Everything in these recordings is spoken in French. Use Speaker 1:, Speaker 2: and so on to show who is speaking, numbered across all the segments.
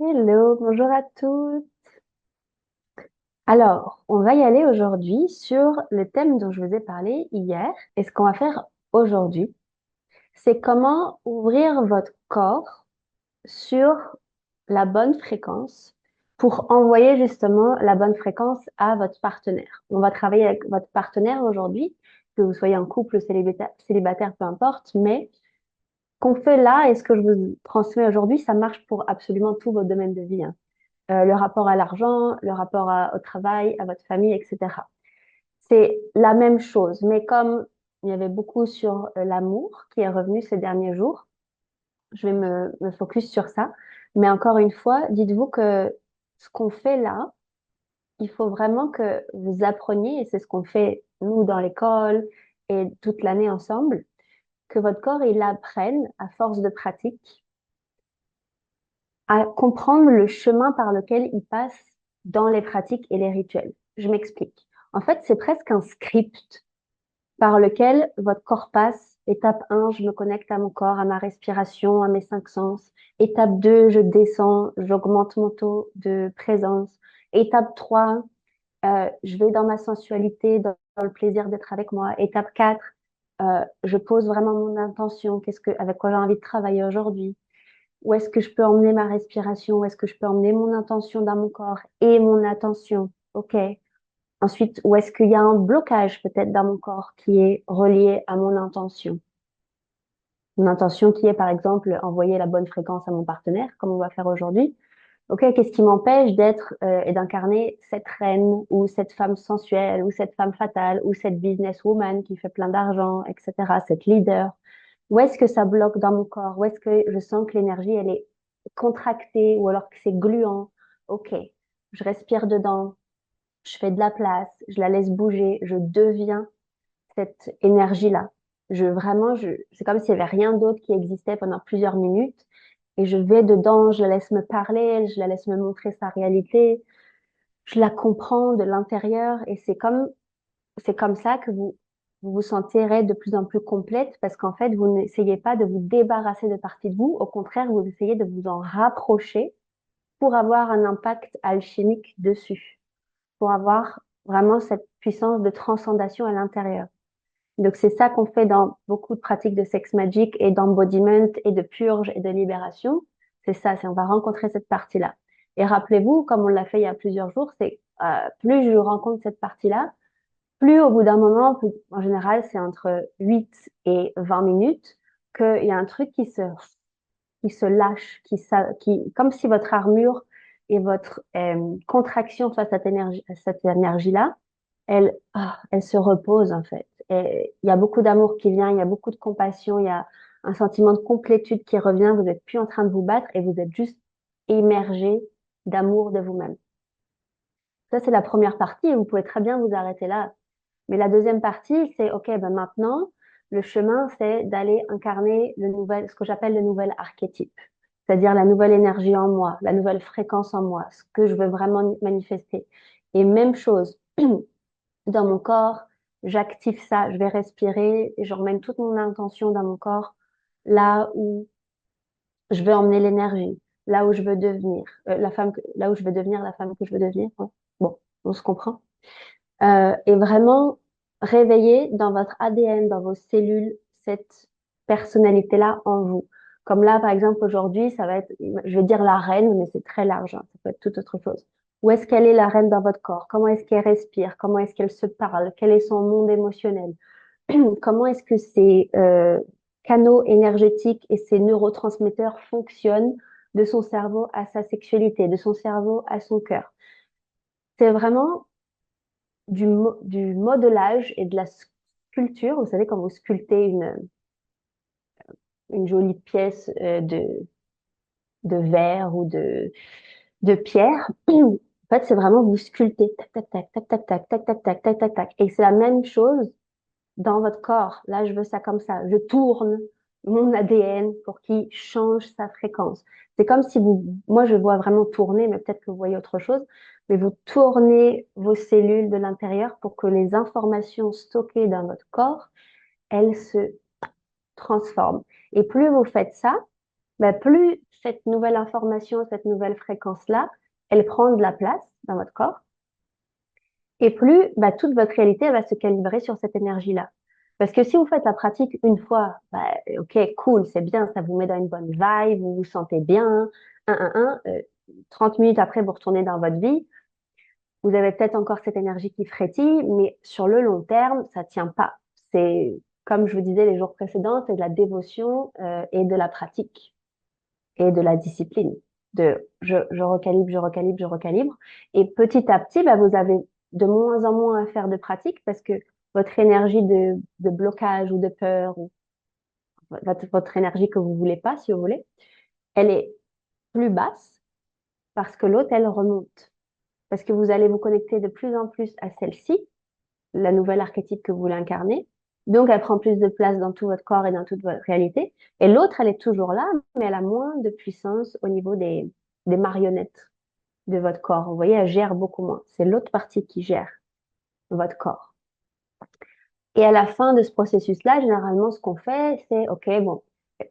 Speaker 1: Hello, bonjour à tous. Alors, on va y aller aujourd'hui sur le thème dont je vous ai parlé hier. Et ce qu'on va faire aujourd'hui, c'est comment ouvrir votre corps sur la bonne fréquence pour envoyer justement la bonne fréquence à votre partenaire. On va travailler avec votre partenaire aujourd'hui, que vous soyez en couple ou célibataire, peu importe, mais ce qu'on fait là et ce que je vous transmets aujourd'hui, ça marche pour absolument tous vos domaines de vie, hein. Le rapport à l'argent, le rapport au travail, à votre famille, etc. C'est la même chose, mais comme il y avait beaucoup sur l'amour qui est revenu ces derniers jours, je vais me focus sur ça. Mais encore une fois, dites-vous que ce qu'on fait là, il faut vraiment que vous appreniez, et c'est ce qu'on fait nous dans l'école et toute l'année ensemble, que votre corps, il apprenne à force de pratique à comprendre le chemin par lequel il passe dans les pratiques et les rituels. Je m'explique. En fait, c'est presque un script par lequel votre corps passe. Étape 1, je me connecte à mon corps, à ma respiration, à mes cinq sens. Étape 2, je descends, j'augmente mon taux de présence. Étape 3, je vais dans ma sensualité, dans le plaisir d'être avec moi. Étape 4, je pose vraiment mon intention, avec quoi j'ai envie de travailler aujourd'hui. Où est-ce que je peux emmener ma respiration? Où est-ce que je peux emmener mon intention dans mon corps et mon attention? OK. Ensuite, où est-ce qu'il y a un blocage peut-être dans mon corps qui est relié à mon intention? Une intention qui est, par exemple, envoyer la bonne fréquence à mon partenaire, comme on va faire aujourd'hui. OK, qu'est-ce qui m'empêche d'être et d'incarner cette reine ou cette femme sensuelle ou cette femme fatale ou cette businesswoman qui fait plein d'argent, etc., cette leader? Où est-ce que ça bloque dans mon corps? Où est-ce que je sens que l'énergie, elle est contractée ou alors que c'est gluant? OK, je respire dedans, je fais de la place, je la laisse bouger, je deviens cette énergie-là. C'est comme s'il n'y avait rien d'autre qui existait pendant plusieurs minutes et je vais dedans, je la laisse me parler, je la laisse me montrer sa réalité, je la comprends de l'intérieur et c'est comme ça que vous vous sentirez de plus en plus complète parce qu'en fait, vous n'essayez pas de vous débarrasser de parties de vous. Au contraire, vous essayez de vous en rapprocher pour avoir un impact alchimique dessus, pour avoir vraiment cette puissance de transcendation à l'intérieur. Donc, c'est ça qu'on fait dans beaucoup de pratiques de sex magic et d'embodiment et de purge et de libération. C'est ça, on va rencontrer cette partie-là. Et rappelez-vous, comme on l'a fait il y a plusieurs jours, c'est plus je rencontre cette partie-là, plus au bout d'un moment, en général, c'est entre 8 et 20 minutes, qu'il y a un truc qui se lâche, comme si votre armure et votre contraction face à cette énergie-là, elle se repose en fait. Et il y a beaucoup d'amour qui vient, il y a beaucoup de compassion, il y a un sentiment de complétude qui revient. Vous n'êtes plus en train de vous battre et vous êtes juste émergé d'amour de vous-même. Ça, c'est la première partie et vous pouvez très bien vous arrêter là. Mais la deuxième partie, c'est, OK, ben maintenant, le chemin, c'est d'aller incarner ce que j'appelle le nouvel archétype, c'est-à-dire la nouvelle énergie en moi, la nouvelle fréquence en moi, ce que je veux vraiment manifester. Et même chose, dans mon corps, j'active ça, je vais respirer et je remène toute mon intention dans mon corps, là où je veux emmener l'énergie, là où je veux devenir, là où je veux devenir la femme que je veux devenir, hein. Bon, on se comprend. Et vraiment réveiller dans votre ADN, dans vos cellules, cette personnalité-là en vous. Comme là, par exemple, aujourd'hui, ça va être, je vais dire la reine, mais c'est très large, hein, ça peut être toute autre chose. Où est-ce qu'elle est la reine dans votre corps? Comment est-ce qu'elle respire? Comment est-ce qu'elle se parle? Quel est son monde émotionnel? Comment est-ce que ces canaux énergétiques et ces neurotransmetteurs fonctionnent de son cerveau à sa sexualité, de son cerveau à son cœur? C'est vraiment du modelage et de la sculpture. Vous savez, quand vous sculptez une jolie pièce de verre ou de pierre, en fait, c'est vraiment vous sculptez, tac, tac, tac, tac, tac, tac, tac, tac, tac, tac, tac, tac. Et c'est la même chose dans votre corps. Là, je veux ça comme ça. Je tourne mon ADN pour qu'il change sa fréquence. C'est comme si moi, je vois vraiment tourner, mais peut-être que vous voyez autre chose, mais vous tournez vos cellules de l'intérieur pour que les informations stockées dans votre corps, elles se transforment. Et plus vous faites ça, ben plus cette nouvelle information, cette nouvelle fréquence-là, elle prend de la place dans votre corps. Et plus, bah, toute votre réalité elle va se calibrer sur cette énergie-là. Parce que si vous faites la pratique une fois, bah, ok, cool, c'est bien, ça vous met dans une bonne vibe, vous vous sentez bien, 30 minutes après, vous retournez dans votre vie, vous avez peut-être encore cette énergie qui frétille, mais sur le long terme, ça tient pas. C'est, comme je vous disais les jours précédents, c'est de la dévotion et de la pratique et de la discipline. Je recalibre, je recalibre, je recalibre. Et petit à petit, bah, vous avez de moins en moins à faire de pratique parce que votre énergie de blocage ou de peur, ou votre énergie que vous voulez pas, si vous voulez, elle est plus basse parce que l'autre, elle remonte. Parce que vous allez vous connecter de plus en plus à celle-ci, la nouvelle archétype que vous voulez incarner. Donc, elle prend plus de place dans tout votre corps et dans toute votre réalité. Et l'autre, elle est toujours là, mais elle a moins de puissance au niveau des marionnettes de votre corps. Vous voyez, elle gère beaucoup moins. C'est l'autre partie qui gère votre corps. Et à la fin de ce processus-là, généralement, ce qu'on fait, c'est, OK, bon,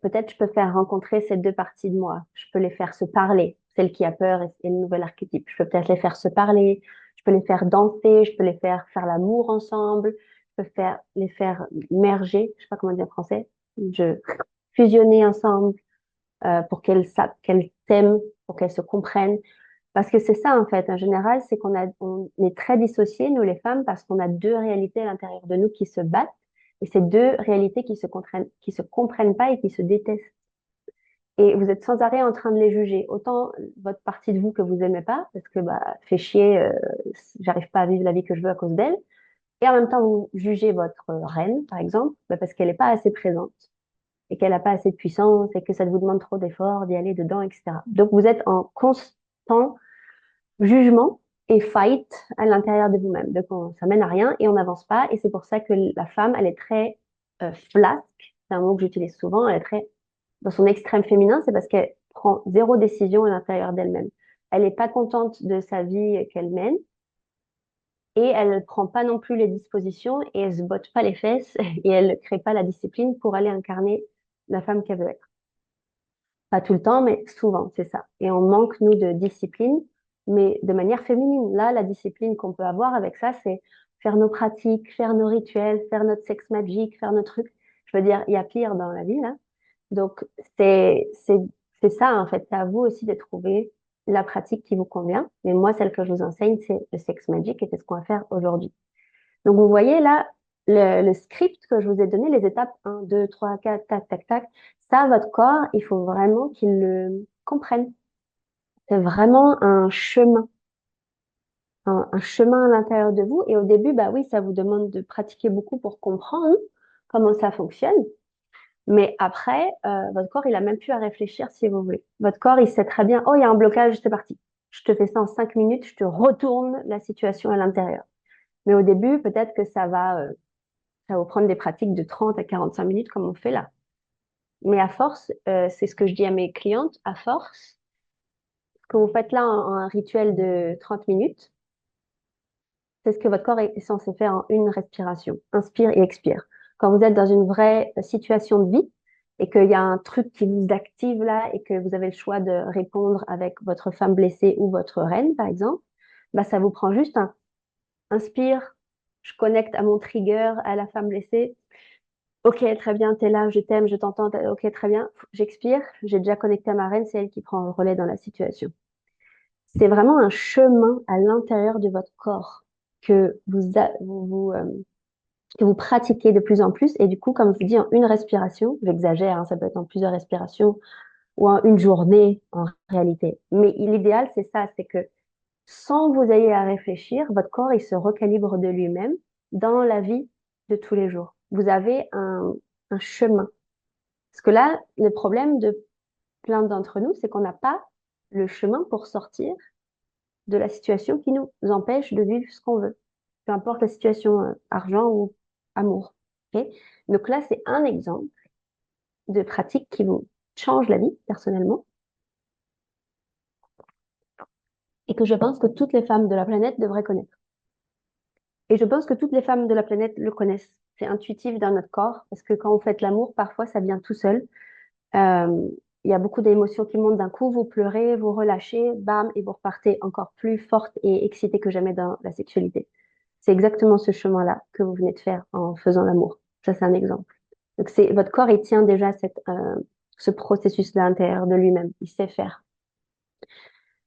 Speaker 1: peut-être je peux faire rencontrer ces deux parties de moi. Je peux les faire se parler, celle qui a peur et le nouvel archétype. Je peux peut-être les faire se parler, je peux les faire danser, je peux les faire faire l'amour ensemble, je peux les faire merger, je sais pas comment dire en français, fusionner ensemble pour qu'elles s'aiment, pour qu'elles se comprennent. Parce que c'est ça, en fait, en général, c'est on est très dissociés, nous les femmes, parce qu'on a deux réalités à l'intérieur de nous qui se battent, et ces deux réalités qui se comprennent pas et qui se détestent. Et vous êtes sans arrêt en train de les juger. Autant votre partie de vous que vous aimez pas, parce que, bah, fait chier, j'arrive pas à vivre la vie que je veux à cause d'elle. Et en même temps, vous jugez votre reine, par exemple, bah, parce qu'elle est pas assez présente, et qu'elle a pas assez de puissance, et que ça vous demande trop d'efforts d'y aller dedans, etc. Donc, vous êtes en constant jugement et fight à l'intérieur de vous-même. Donc, ça mène à rien et on n'avance pas. Et c'est pour ça que la femme, elle est très flasque. C'est un mot que j'utilise souvent. Elle est très dans son extrême féminin. C'est parce qu'elle prend zéro décision à l'intérieur d'elle-même. Elle n'est pas contente de sa vie qu'elle mène et elle ne prend pas non plus les dispositions et elle se botte pas les fesses et elle ne crée pas la discipline pour aller incarner la femme qu'elle veut être. Pas tout le temps, mais souvent, c'est ça. Et on manque, nous, de discipline, mais de manière féminine. Là, la discipline qu'on peut avoir avec ça, c'est faire nos pratiques, faire nos rituels, faire notre sexe magique, faire nos trucs. Je veux dire, il y a pire dans la vie, là. Donc, c'est ça, en fait. C'est à vous aussi de trouver la pratique qui vous convient. Mais moi, celle que je vous enseigne, c'est le sexe magique et c'est ce qu'on va faire aujourd'hui. Donc, vous voyez là, le script que je vous ai donné, les étapes 1, 2, 3, 4, tac, tac, tac, ça, votre corps, il faut vraiment qu'il le comprenne. C'est vraiment un chemin, un chemin à l'intérieur de vous. Et au début, bah oui, ça vous demande de pratiquer beaucoup pour comprendre comment ça fonctionne. Mais après, votre corps, il a même plus à réfléchir si vous voulez. Votre corps, il sait très bien, oh, il y a un blocage, c'est parti. Je te fais ça en 5 minutes, je te retourne la situation à l'intérieur. Mais au début, peut-être que ça va vous prendre des pratiques de 30 à 45 minutes comme on fait là. Mais à force, c'est ce que je dis à mes clientes, à force, ce que vous faites là en un rituel de 30 minutes, c'est ce que votre corps est censé faire en une respiration. Inspire et expire. Quand vous êtes dans une vraie situation de vie et qu'il y a un truc qui vous active là et que vous avez le choix de répondre avec votre femme blessée ou votre reine, par exemple, bah, ça vous prend juste un inspire, je connecte à mon trigger, à la femme blessée. Ok, très bien, t'es là, je t'aime, je t'entends, ok, très bien. J'expire, j'ai déjà connecté à ma reine, c'est elle qui prend le relais dans la situation. C'est vraiment un chemin à l'intérieur de votre corps que que vous pratiquez de plus en plus. Et du coup, comme je vous dis, en une respiration, j'exagère, hein, ça peut être en plusieurs respirations ou en une journée en réalité. Mais l'idéal, c'est ça, c'est que sans vous ayez à réfléchir, votre corps, il se recalibre de lui-même dans la vie de tous les jours. Vous avez un chemin. Parce que là, le problème de plein d'entre nous, c'est qu'on n'a pas le chemin pour sortir de la situation qui nous empêche de vivre ce qu'on veut. Peu importe la situation, argent ou amour. Ok. Donc là, c'est un exemple de pratique qui vous change la vie personnellement et que je pense que toutes les femmes de la planète devraient connaître. Et je pense que toutes les femmes de la planète le connaissent. C'est intuitif dans notre corps parce que quand vous faites l'amour, parfois ça vient tout seul. Euh, il y a beaucoup d'émotions qui montent d'un coup, vous pleurez, vous relâchez, bam, et vous repartez encore plus forte et excitée que jamais dans la sexualité. C'est exactement ce chemin-là que vous venez de faire en faisant l'amour. Ça, c'est un exemple. Donc, votre corps, il tient déjà ce processus-là à l'intérieur de lui-même. Il sait faire.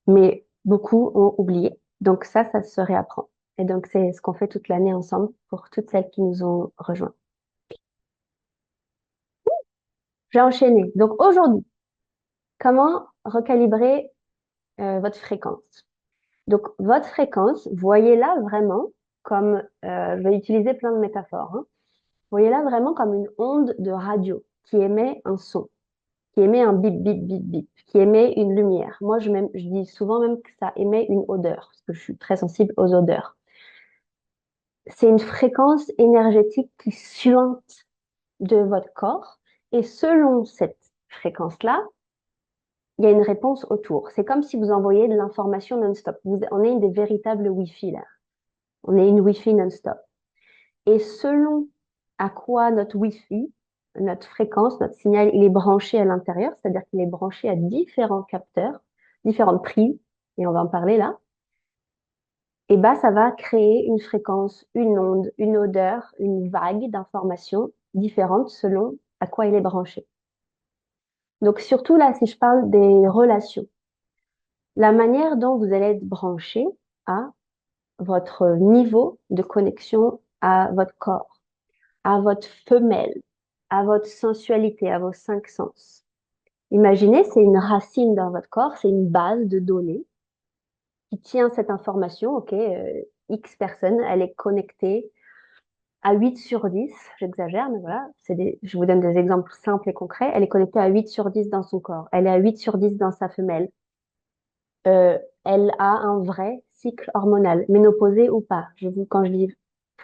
Speaker 1: Mais beaucoup ont oublié. Donc, ça se réapprend. Et donc, c'est ce qu'on fait toute l'année ensemble pour toutes celles qui nous ont rejoints. J'ai enchaîné. Donc, aujourd'hui, comment recalibrer votre fréquence? Donc, votre fréquence, voyez-la vraiment comme, je vais utiliser plein de métaphores, hein. Voyez-la vraiment comme une onde de radio qui émet un son, qui émet un bip, bip, bip, bip, qui émet une lumière. Moi, je dis souvent même que ça émet une odeur, parce que je suis très sensible aux odeurs. C'est une fréquence énergétique qui suinte de votre corps, et selon cette fréquence-là, il y a une réponse autour. C'est comme si vous envoyez de l'information non-stop. On est des véritables Wi-Fi là. On est une Wi-Fi non-stop. Et selon à quoi notre Wi-Fi, notre fréquence, notre signal, il est branché à l'intérieur, c'est-à-dire qu'il est branché à différents capteurs, différentes prises, et on va en parler là, et bah ça va créer une fréquence, une onde, une odeur, une vague d'informations différentes selon à quoi il est branché. Donc surtout là, si je parle des relations, la manière dont vous allez être branché à votre niveau de connexion à votre corps, à votre femelle, à votre sensualité, à vos cinq sens. Imaginez, c'est une racine dans votre corps, c'est une base de données qui tient cette information, ok, X personne, elle est connectée à 8 sur 10, j'exagère, mais voilà, je vous donne des exemples simples et concrets, elle est connectée à 8 sur 10 dans son corps, elle est à 8 sur 10 dans sa femelle, elle a un vrai cycle hormonal, ménopausée ou pas. Quand je dis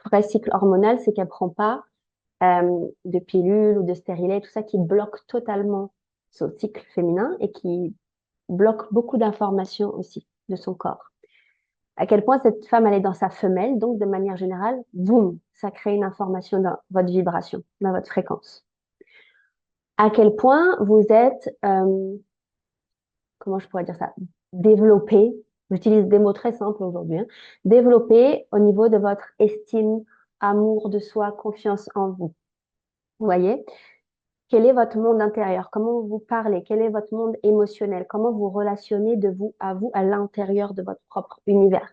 Speaker 1: vrai cycle hormonal, c'est qu'elle prend pas de pilules ou de stérilets, tout ça qui bloque totalement son cycle féminin et qui bloque beaucoup d'informations aussi de son corps. À quel point cette femme, elle est dans sa femelle, donc de manière générale, boum, ça crée une information dans votre vibration, dans votre fréquence. À quel point vous êtes, comment je pourrais dire ça, développé, j'utilise des mots très simples aujourd'hui, hein, développé au niveau de votre estime, amour de soi, confiance en vous. Vous voyez? Quel est votre monde intérieur? Comment vous parlez? Quel est votre monde émotionnel? Comment vous relationnez de vous à l'intérieur de votre propre univers,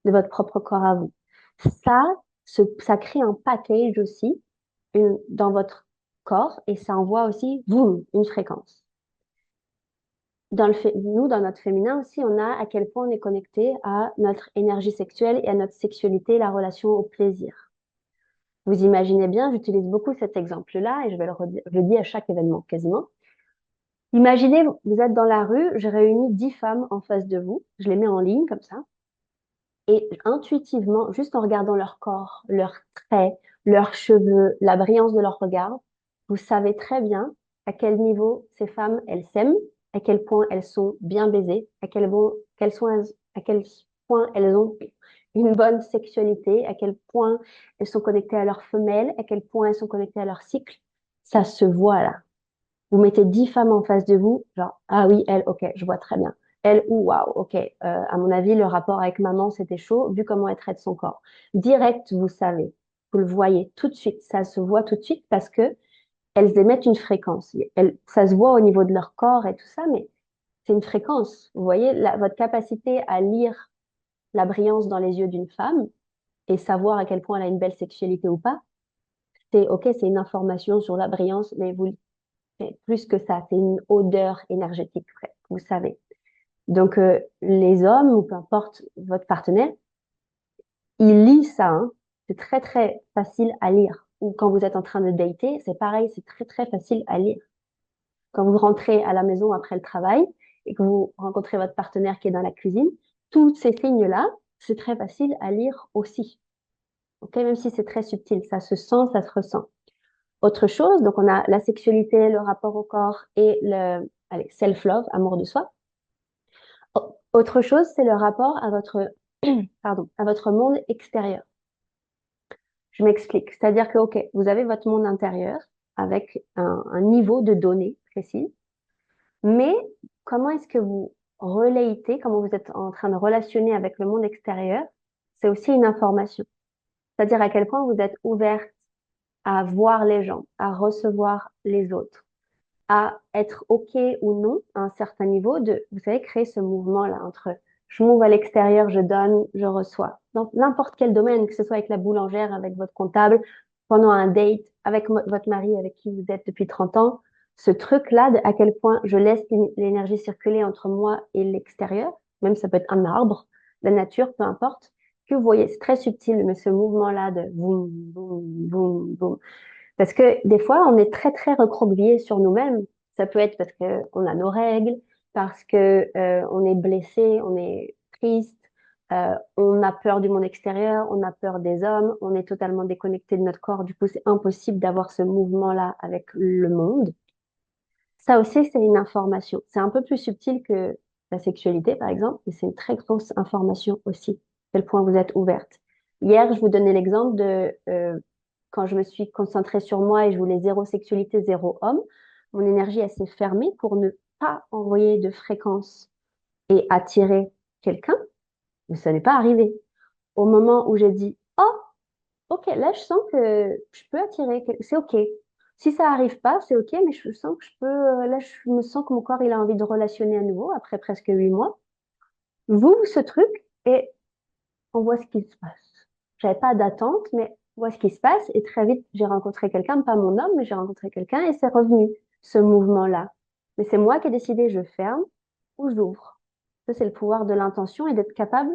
Speaker 1: de votre propre corps à vous? Ça, ça crée un package aussi dans votre corps et ça envoie aussi, boum, une fréquence. Nous, dans notre féminin aussi, on a à quel point on est connecté à notre énergie sexuelle et à notre sexualité, la relation au plaisir. Vous imaginez bien, j'utilise beaucoup cet exemple-là et je vais je le dis à chaque événement quasiment. Imaginez, vous êtes dans la rue, je réunis 10 femmes en face de vous, je les mets en ligne comme ça, et intuitivement, juste en regardant leur corps, leurs traits, leurs cheveux, la brillance de leur regard, vous savez très bien à quel niveau ces femmes, elles s'aiment, à quel point elles sont bien baisées, à quel point elles ont une bonne sexualité, à quel point elles sont connectées à leur femelle, à quel point elles sont connectées à leur cycle. Ça se voit là. Vous mettez 10 femmes en face de vous, genre, ah oui, elle, ok, je vois très bien. Elle, ou waouh, ok. À mon avis, le rapport avec maman, c'était chaud, vu comment elle traite son corps. Direct, vous savez, vous le voyez tout de suite, ça se voit tout de suite parce que elles émettent une fréquence. Ça se voit au niveau de leur corps et tout ça, mais c'est une fréquence. Vous voyez, votre capacité à lire la brillance dans les yeux d'une femme et savoir à quel point elle a une belle sexualité ou pas, c'est ok, c'est une information sur la brillance, mais c'est plus que ça, c'est une odeur énergétique, vous savez. Donc, les hommes, ou peu importe votre partenaire, il lit ça, hein. C'est très, très facile à lire. Ou quand vous êtes en train de dater, c'est pareil, c'est très, très facile à lire. Quand vous rentrez à la maison après le travail et que vous rencontrez votre partenaire qui est dans la cuisine, tous ces signes-là, c'est très facile à lire aussi. Ok, même si c'est très subtil, ça se sent, ça se ressent. Autre chose, donc on a la sexualité, le rapport au corps et allez, self-love, amour de soi. Autre chose, c'est le rapport à pardon, à votre monde extérieur. Je m'explique. C'est-à-dire que, ok, vous avez votre monde intérieur avec un niveau de données précis. Mais comment est-ce que vous relatez, comment vous êtes en train de relationner avec le monde extérieur, c'est aussi une information. C'est-à-dire à quel point vous êtes ouverte à voir les gens, à recevoir les autres, à être OK ou non à un certain niveau de, vous savez, créer ce mouvement-là entre je m'ouvre à l'extérieur, je donne, je reçois. Dans n'importe quel domaine, que ce soit avec la boulangère, avec votre comptable, pendant un date, avec votre mari avec qui vous êtes depuis 30 ans, ce truc-là, de à quel point je laisse l'énergie circuler entre moi et l'extérieur, même ça peut être un arbre, la nature, peu importe, que vous voyez, c'est très subtil, mais ce mouvement-là de boum, boum, boum, boum, parce que des fois, on est très, très recroquevillé sur nous-mêmes. Ça peut être parce que on a nos règles, parce que on est blessé, on est triste, on a peur du monde extérieur, on a peur des hommes, on est totalement déconnecté de notre corps. Du coup, c'est impossible d'avoir ce mouvement-là avec le monde. Ça aussi, c'est une information. C'est un peu plus subtil que la sexualité, par exemple, mais c'est une très grosse information aussi, à quel point vous êtes ouverte. Hier, je vous donnais l'exemple de quand je me suis concentrée sur moi et je voulais zéro sexualité, zéro homme, mon énergie, elle s'est fermée pour ne pas envoyer de fréquence et attirer quelqu'un, mais ça n'est pas arrivé. Au moment où j'ai dit, oh, ok, là, je sens que je peux attirer, c'est ok. Si ça arrive pas, c'est ok, mais je sens que je peux, là, je me sens que mon corps, il a envie de relationner à nouveau après presque 8 mois. Vous, ce truc, et on voit ce qui se passe. J'avais pas d'attente, mais on voit ce qui se passe, et très vite, j'ai rencontré quelqu'un, pas mon homme, mais j'ai rencontré quelqu'un, et c'est revenu, ce mouvement-là. Mais c'est moi qui ai décidé, je ferme ou j'ouvre. Ça, c'est le pouvoir de l'intention et d'être capable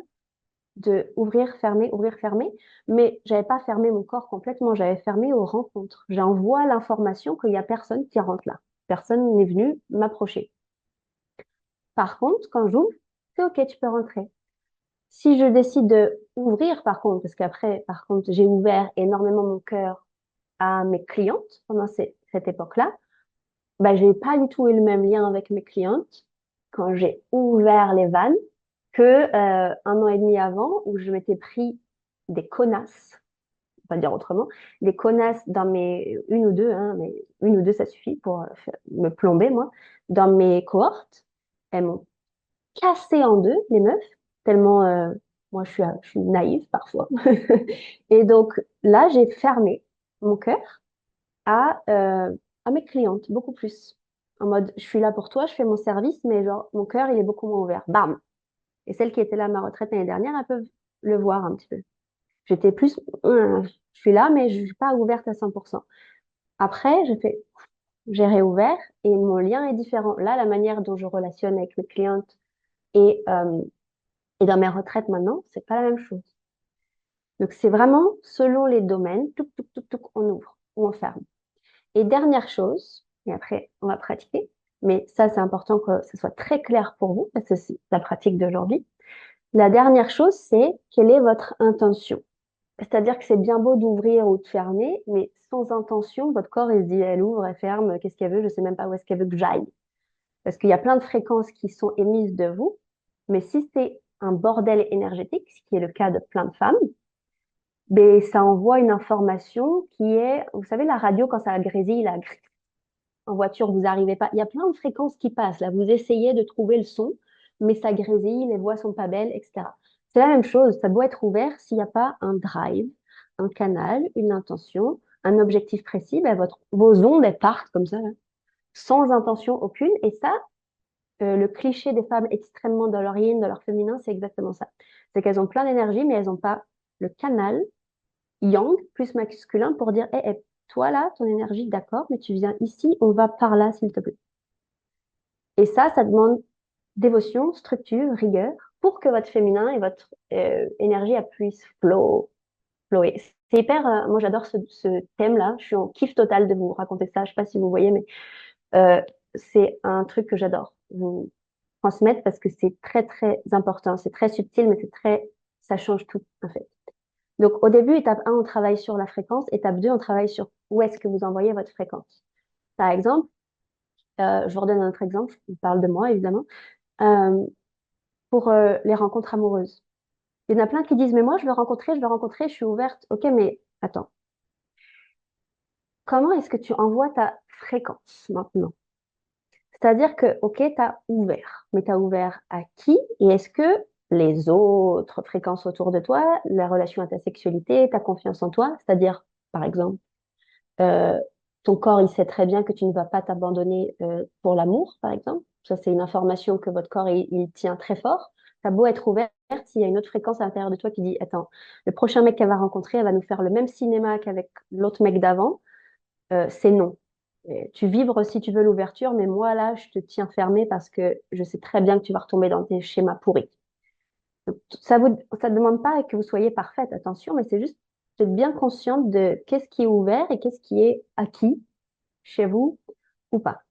Speaker 1: de ouvrir, fermer, mais j'avais pas fermé mon corps complètement, j'avais fermé aux rencontres. J'envoie l'information qu'il y a personne qui rentre là. Personne n'est venu m'approcher. Par contre, quand j'ouvre, c'est OK, tu peux rentrer. Si je décide de ouvrir, par contre, parce qu'après, par contre, j'ai ouvert énormément mon cœur à mes clientes pendant cette époque-là, bah, j'ai pas du tout eu le même lien avec mes clientes quand j'ai ouvert les vannes que 1 an et demi avant où je m'étais pris des connasses, on va dire autrement, des connasses dans mes une ou deux, hein, mais une ou deux ça suffit pour me plomber moi, dans mes cohortes. Elles m'ont cassé en deux les meufs tellement moi je suis naïve parfois. Et donc là j'ai fermé mon cœur à, euh, à mes clientes, beaucoup plus. En mode, je suis là pour toi, je fais mon service, mais genre, mon cœur, il est beaucoup moins ouvert. Bam! Et celles qui étaient là à ma retraite l'année dernière, elles peuvent le voir un petit peu. J'étais plus, je suis là, mais je suis pas ouverte à 100%. Après, j'ai réouvert et mon lien est différent. Là, la manière dont je relationne avec mes clientes et, euh, et dans mes retraites maintenant, c'est pas la même chose. Donc, c'est vraiment selon les domaines, on ouvre ou on ferme. Et dernière chose, et après on va pratiquer, mais ça c'est important que ce soit très clair pour vous, parce que c'est la pratique d'aujourd'hui. La dernière chose, c'est quelle est votre intention? C'est-à-dire que c'est bien beau d'ouvrir ou de fermer, mais sans intention, votre corps il se dit elle ouvre, elle ferme, qu'est-ce qu'elle veut, je sais même pas où est-ce qu'elle veut que j'aille. Parce qu'il y a plein de fréquences qui sont émises de vous, mais si c'est un bordel énergétique, ce qui est le cas de plein de femmes, ben, ça envoie une information qui est, vous savez, la radio quand ça grésille, là, en voiture, vous n'arrivez pas. Il y a plein de fréquences qui passent. Là, vous essayez de trouver le son, mais ça grésille, les voix sont pas belles, etc. C'est la même chose. Ça doit être ouvert s'il n'y a pas un drive, un canal, une intention, un objectif précis. Ben, vos ondes, elles partent comme ça, là, sans intention aucune. Et ça, le cliché des femmes extrêmement dans leur yin, dans leur féminin, c'est exactement ça. C'est qu'elles ont plein d'énergie, mais elles n'ont pas le canal yang plus masculin pour dire, hé, toi là, ton énergie, d'accord, mais tu viens ici, on va par là, s'il te plaît. Et ça demande dévotion, structure, rigueur pour que votre féminin et votre énergie elle puisse flower. C'est hyper, moi j'adore ce thème-là, je suis en kiff total de vous raconter ça, je sais pas si vous voyez, mais euh, c'est un truc que j'adore vous transmettre parce que c'est très très important, c'est très subtil, mais ça change tout en fait. Donc au début, étape 1, on travaille sur la fréquence, étape 2, on travaille sur où est-ce que vous envoyez votre fréquence. Par exemple, je vous redonne un autre exemple, je parle de moi évidemment. Euh, pour les rencontres amoureuses. Il y en a plein qui disent, mais moi, je veux rencontrer, je suis ouverte. Ok, mais attends, comment est-ce que tu envoies ta fréquence maintenant? C'est-à-dire que, OK, tu as ouvert, mais tu as ouvert à qui? Et est-ce que les autres fréquences autour de toi, la relation à ta sexualité, ta confiance en toi, c'est-à-dire, par exemple, euh, ton corps, il sait très bien que tu ne vas pas t'abandonner pour l'amour, par exemple. Ça, c'est une information que votre corps, il tient très fort. T'as beau être ouverte, s'il y a une autre fréquence à l'intérieur de toi qui dit, attends, le prochain mec qu'elle va rencontrer, elle va nous faire le même cinéma qu'avec l'autre mec d'avant, c'est non. Et tu vibres si tu veux l'ouverture, mais moi, là, je te tiens fermé parce que je sais très bien que tu vas retomber dans tes schémas pourris. Donc, ça ne demande pas que vous soyez parfaite, attention, mais c'est juste d'être bien consciente de qu'est-ce qui est ouvert et qu'est-ce qui est acquis chez vous ou pas.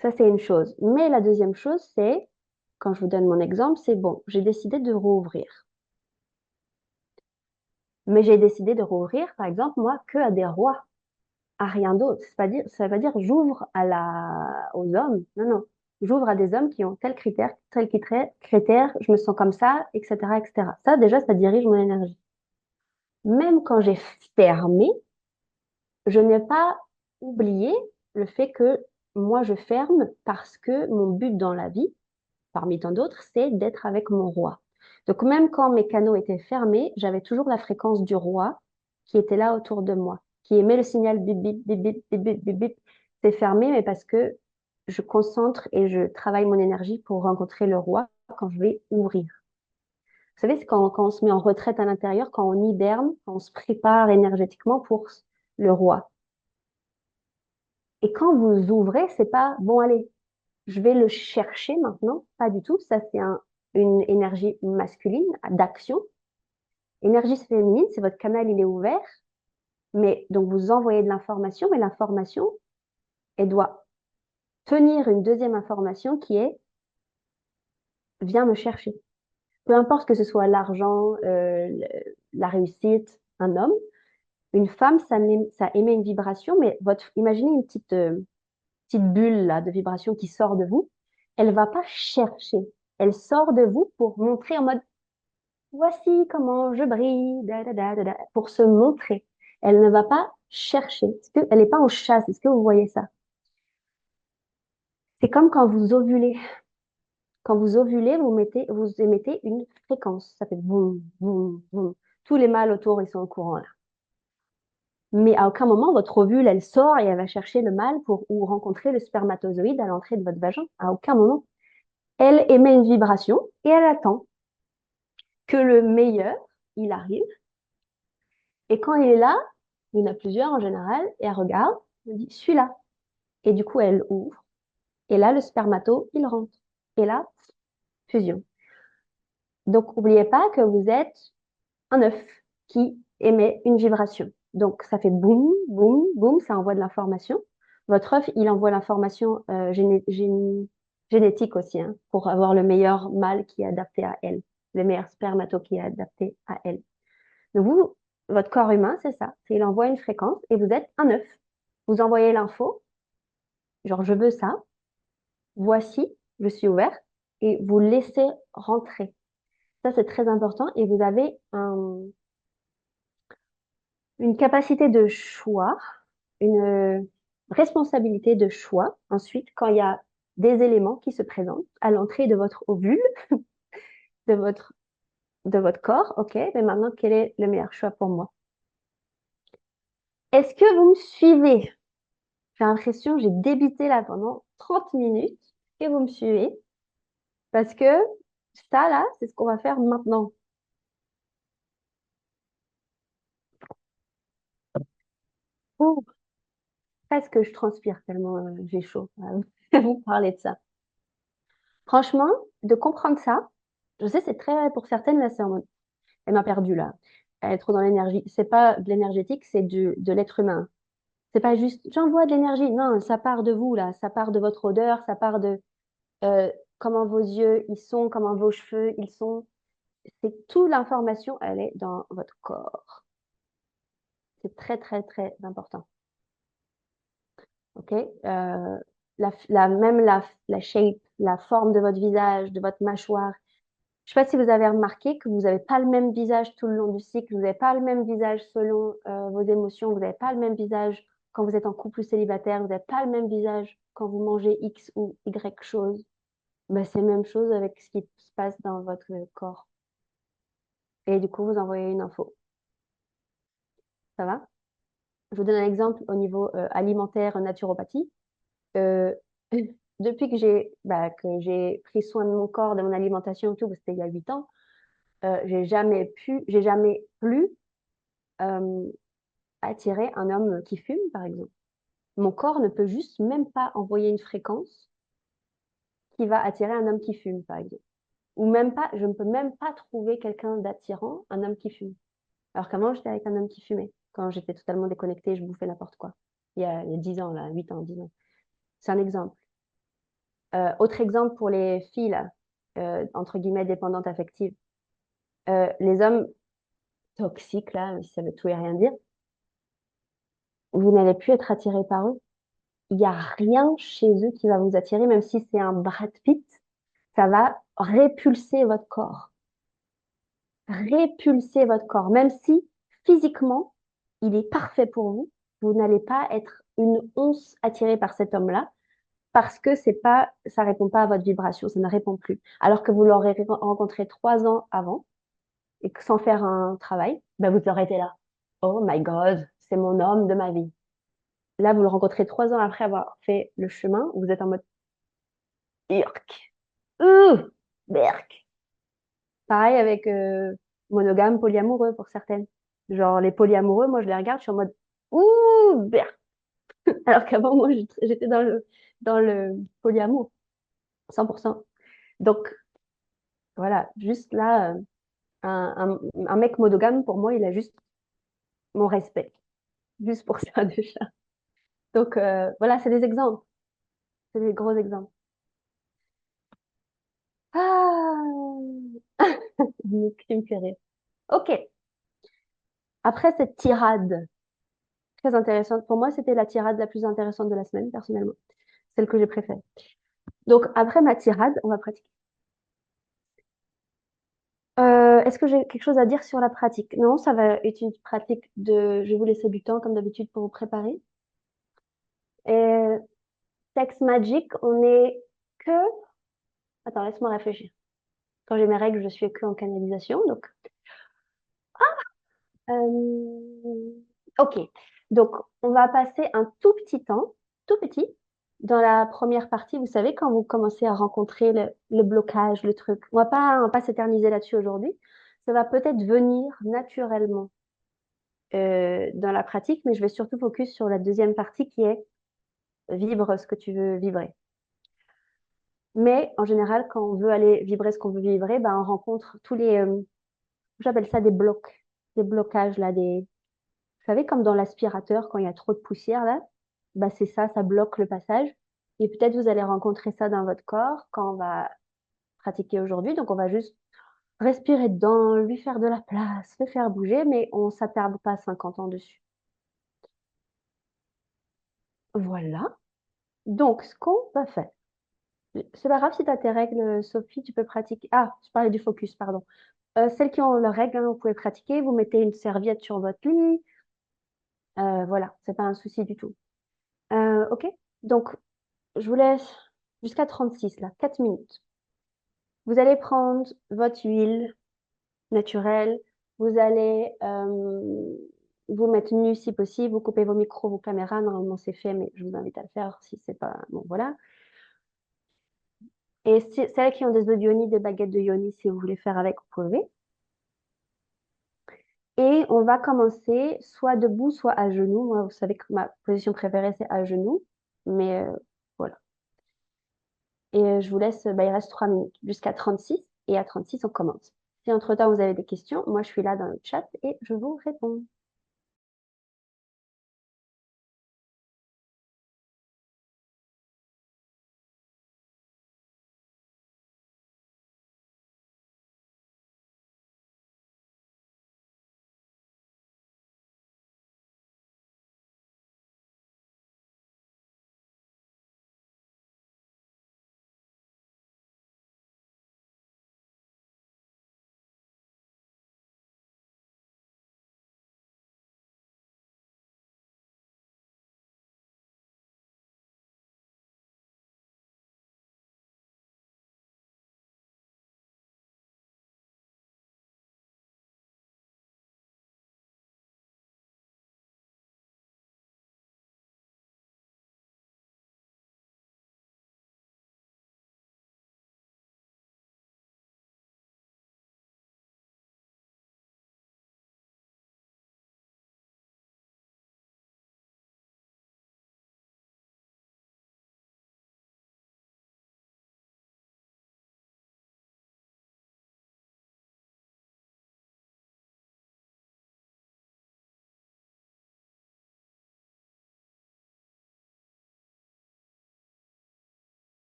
Speaker 1: Ça, c'est une chose. Mais la deuxième chose, c'est, quand je vous donne mon exemple, c'est bon, j'ai décidé de rouvrir. Mais j'ai décidé de rouvrir, par exemple, moi, que à des rois, à rien d'autre. Ça veut pas dire j'ouvre aux hommes. Non, non. J'ouvre à des hommes qui ont tel critère, je me sens comme ça, etc., etc. Ça, déjà, ça dirige mon énergie. Même quand j'ai fermé, je n'ai pas oublié le fait que moi, je ferme parce que mon but dans la vie, parmi tant d'autres, c'est d'être avec mon roi. Donc même quand mes canaux étaient fermés, j'avais toujours la fréquence du roi qui était là autour de moi, qui émet le signal bip bip bip bip bip bip bip bip. C'est fermé, mais parce que je concentre et je travaille mon énergie pour rencontrer le roi quand je vais ouvrir. Vous savez, c'est quand on se met en retraite à l'intérieur, quand on hiberne, quand on se prépare énergétiquement pour le roi. Et quand vous ouvrez, c'est pas bon, allez, je vais le chercher maintenant. Pas du tout. Ça, c'est une énergie masculine d'action. Énergie féminine, c'est votre canal, il est ouvert. Mais donc, vous envoyez de l'information, mais l'information, elle doit tenir une deuxième information qui est viens me chercher. Peu importe que ce soit l'argent, la réussite, un homme, une femme, ça émet une vibration, mais imaginez une petite bulle là, de vibration qui sort de vous. Elle va pas chercher. Elle sort de vous pour montrer en mode voici comment je brille, pour se montrer. Elle ne va pas chercher. Elle n'est pas en chasse. Est-ce que vous voyez ça? C'est comme quand vous ovulez. Quand vous ovulez, vous émettez une fréquence. Ça fait boum, boum, boum. Tous les mâles autour, ils sont au courant là. Mais à aucun moment, votre ovule, elle sort et elle va chercher le mâle ou rencontrer le spermatozoïde à l'entrée de votre vagin. À aucun moment. Elle émet une vibration et elle attend que le meilleur, il arrive. Et quand il est là, il y en a plusieurs en général, et elle regarde, elle dit, celui-là. Et du coup, elle ouvre. Et là, le spermato, il rentre. Et là, fusion. Donc, n'oubliez pas que vous êtes un œuf qui émet une vibration. Donc, ça fait boum, boum, boum, ça envoie de l'information. Votre œuf, il envoie l'information génétique aussi, hein, pour avoir le meilleur mâle qui est adapté à elle, le meilleur spermato qui est adapté à elle. Donc, votre corps humain, c'est ça. Il envoie une fréquence et vous êtes un œuf. Vous envoyez l'info, genre je veux ça, voici, je suis ouverte, et vous laissez rentrer. Ça, c'est très important et vous avez une capacité de choix, une responsabilité de choix. Ensuite, quand il y a des éléments qui se présentent à l'entrée de votre ovule, de votre, de votre corps, ok, mais maintenant, quel est le meilleur choix pour moi? Est-ce que vous me suivez? J'ai l'impression que j'ai débité là pendant 30 minutes et vous me suivez parce que ça, là, c'est ce qu'on va faire maintenant. Ouh, presque je transpire tellement j'ai chaud à vous parler de ça. Franchement, de comprendre ça, je sais, c'est très, pour certaines, là, c'est en mode, elle m'a perdu là. Elle est trop dans l'énergie. C'est pas de l'énergétique, c'est de l'être humain. C'est pas juste, j'envoie de l'énergie. Non, ça part de vous, là. Ça part de votre odeur, ça part de comment vos yeux, ils sont, comment vos cheveux, ils sont. C'est toute l'information, elle est dans votre corps. C'est très, très, très important. OK? Même la shape, la forme de votre visage, de votre mâchoire. Je ne sais pas si vous avez remarqué que vous n'avez pas le même visage tout le long du cycle, vous n'avez pas le même visage selon vos émotions, vous n'avez pas le même visage quand vous êtes en couple ou célibataire, vous n'avez pas le même visage quand vous mangez X ou Y chose. Ben, c'est la même chose avec ce qui se passe dans votre corps. Et du coup, vous envoyez une info. Ça va? Je vous donne un exemple au niveau alimentaire, naturopathie. Euh, depuis que j'ai pris soin de mon corps, de mon alimentation et tout, c'était il y a 8 ans, j'ai jamais plus euh, attirer un homme qui fume, par exemple. Mon corps ne peut juste même pas envoyer une fréquence qui va attirer un homme qui fume, par exemple. Ou même pas, je ne peux même pas trouver quelqu'un d'attirant, un homme qui fume. Alors qu'avant, j'étais avec un homme qui fumait. Quand j'étais totalement déconnectée, je bouffais n'importe quoi. Il y a 10 ans, là, 8 ans, 10 ans. C'est un exemple. Autre exemple pour les filles, là, entre guillemets, dépendantes affectives. Les hommes toxiques, là, si ça veut tout et rien dire, vous n'allez plus être attiré par eux. Il n'y a rien chez eux qui va vous attirer, même si c'est un Brad Pitt, ça va répulser votre corps. Répulser votre corps. Même si physiquement, il est parfait pour vous, vous n'allez pas être une once attiré par cet homme-là parce que ça répond pas à votre vibration, ça ne répond plus. Alors que vous l'aurez rencontré 3 ans avant et que sans faire un travail, ben vous aurez été là. Oh my God, c'est mon homme de ma vie. Là, vous le rencontrez 3 ans après avoir fait le chemin, vous êtes en mode Irk. Berk. Pareil avec monogame, polyamoureux pour certaines. Genre les polyamoureux, moi je les regarde, je suis en mode berk. Alors qu'avant, moi j'étais dans le polyamour, 100%. Donc voilà, juste là, un mec monogame, pour moi, il a juste mon respect. Juste pour ça déjà. Donc voilà, c'est des exemples. C'est des gros exemples. Ah, qui me fait rire. Ok, après cette tirade très intéressante. Pour moi, c'était la tirade la plus intéressante de la semaine, personnellement. Celle que j'ai préférée. Donc, après ma tirade, on va pratiquer. Est-ce que j'ai quelque chose à dire sur la pratique? Non, ça va être une pratique de... Je vais vous laisser du temps, comme d'habitude, pour vous préparer. Et Text Magic, on est que... Attends, laisse-moi réfléchir. Quand j'ai mes règles, je suis que en canalisation. Donc, ok. Donc, on va passer un tout petit temps, tout petit, dans la première partie. Vous savez, quand vous commencez à rencontrer le blocage, le truc. On va pas s'éterniser là-dessus aujourd'hui. Ça va peut-être venir naturellement dans la pratique, mais je vais surtout focus sur la deuxième partie qui est vivre ce que tu veux vibrer. Mais en général, quand on veut aller vibrer ce qu'on veut vibrer, ben, on rencontre tous les, j'appelle ça des blocs, des blocages là, vous savez, comme dans l'aspirateur, quand il y a trop de poussière, là, bah c'est ça, ça bloque le passage. Et peut-être vous allez rencontrer ça dans votre corps quand on va pratiquer aujourd'hui. Donc, on va juste respirer dedans, lui faire de la place, le faire bouger, mais on ne s'attarde pas 50 ans dessus. Voilà. Donc, ce qu'on va faire, c'est pas grave si tu as tes règles, Sophie, tu peux pratiquer. Ah, je parlais du focus, pardon. Celles qui ont leurs règles, hein, vous pouvez pratiquer. Vous mettez une serviette sur votre lit. Voilà, c'est pas un souci du tout. Ok? Donc, je vous laisse jusqu'à 36 là, 4 minutes. Vous allez prendre votre huile naturelle, vous allez vous mettre nu si possible, vous coupez vos micros, vos caméras, normalement c'est fait, mais je vous invite à le faire si c'est pas... Bon, voilà. Et celles qui ont des œufs de yoni, des baguettes de yoni, si vous voulez faire avec, vous pouvez. Et on va commencer soit debout, soit à genoux. Moi, vous savez que ma position préférée, c'est à genoux. Mais voilà. Et je vous laisse, bah, il reste 3 minutes jusqu'à 36. Et à 36, on commence. Si entre-temps, vous avez des questions, moi, je suis là dans le chat et je vous réponds.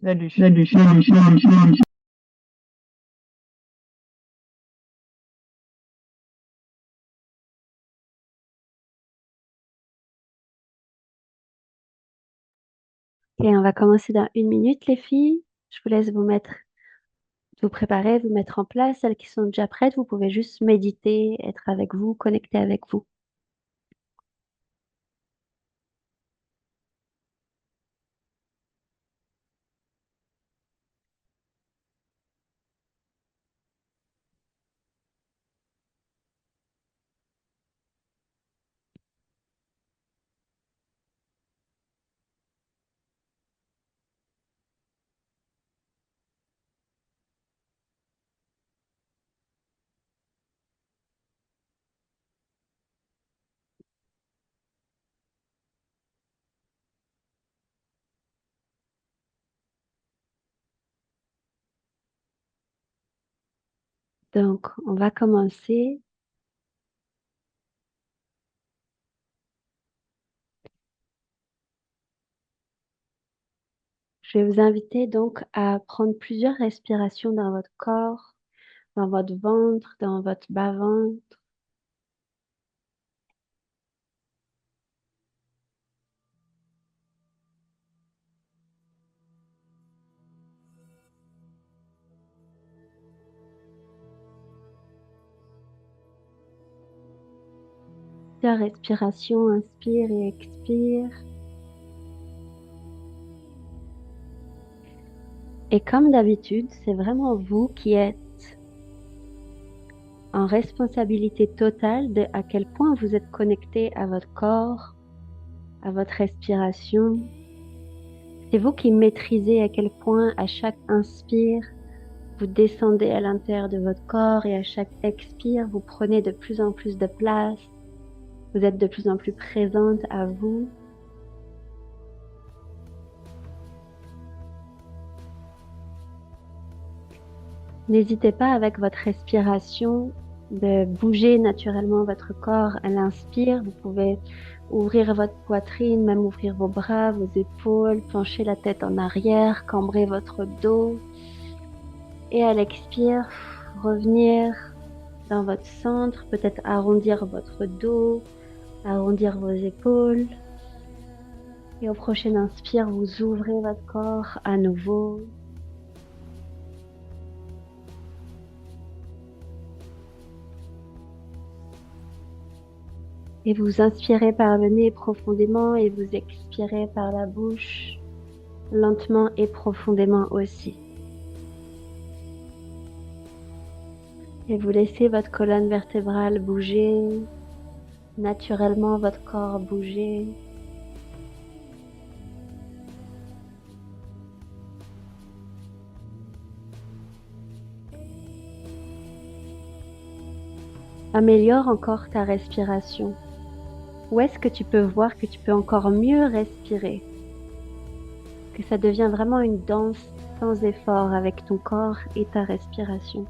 Speaker 2: Salut.
Speaker 1: Et on va commencer dans 1 minute, les filles. Je vous laisse vous préparer, vous mettre en place. Celles qui sont déjà prêtes, vous pouvez juste méditer, être avec vous, connecter avec vous. Donc, on va commencer. Je vais vous inviter donc à prendre plusieurs respirations dans votre corps, dans votre ventre, dans votre bas-ventre. Plusieurs respirations, inspire et expire. Et comme d'habitude, c'est vraiment vous qui êtes en responsabilité totale de à quel point vous êtes connecté à votre corps, à votre respiration. C'est vous qui maîtrisez à quel point à chaque inspire, vous descendez à l'intérieur de votre corps et à chaque expire, vous prenez de plus en plus de place. Vous êtes de plus en plus présente à vous. N'hésitez pas avec votre respiration de bouger naturellement votre corps à l'inspire. Vous pouvez ouvrir votre poitrine, même ouvrir vos bras, vos épaules, pencher la tête en arrière, cambrer votre dos. Et à l'expire, revenir dans votre centre, peut-être arrondir votre dos, arrondir vos épaules. Et au prochain inspire, vous ouvrez votre corps à nouveau. Et vous inspirez par le nez profondément et vous expirez par la bouche lentement et profondément aussi. Et vous laissez votre colonne vertébrale bouger, naturellement votre corps bouger. Améliore encore ta respiration. Où est-ce que tu peux voir que tu peux encore mieux respirer? Que ça devient vraiment une danse sans effort avec ton corps et ta respiration.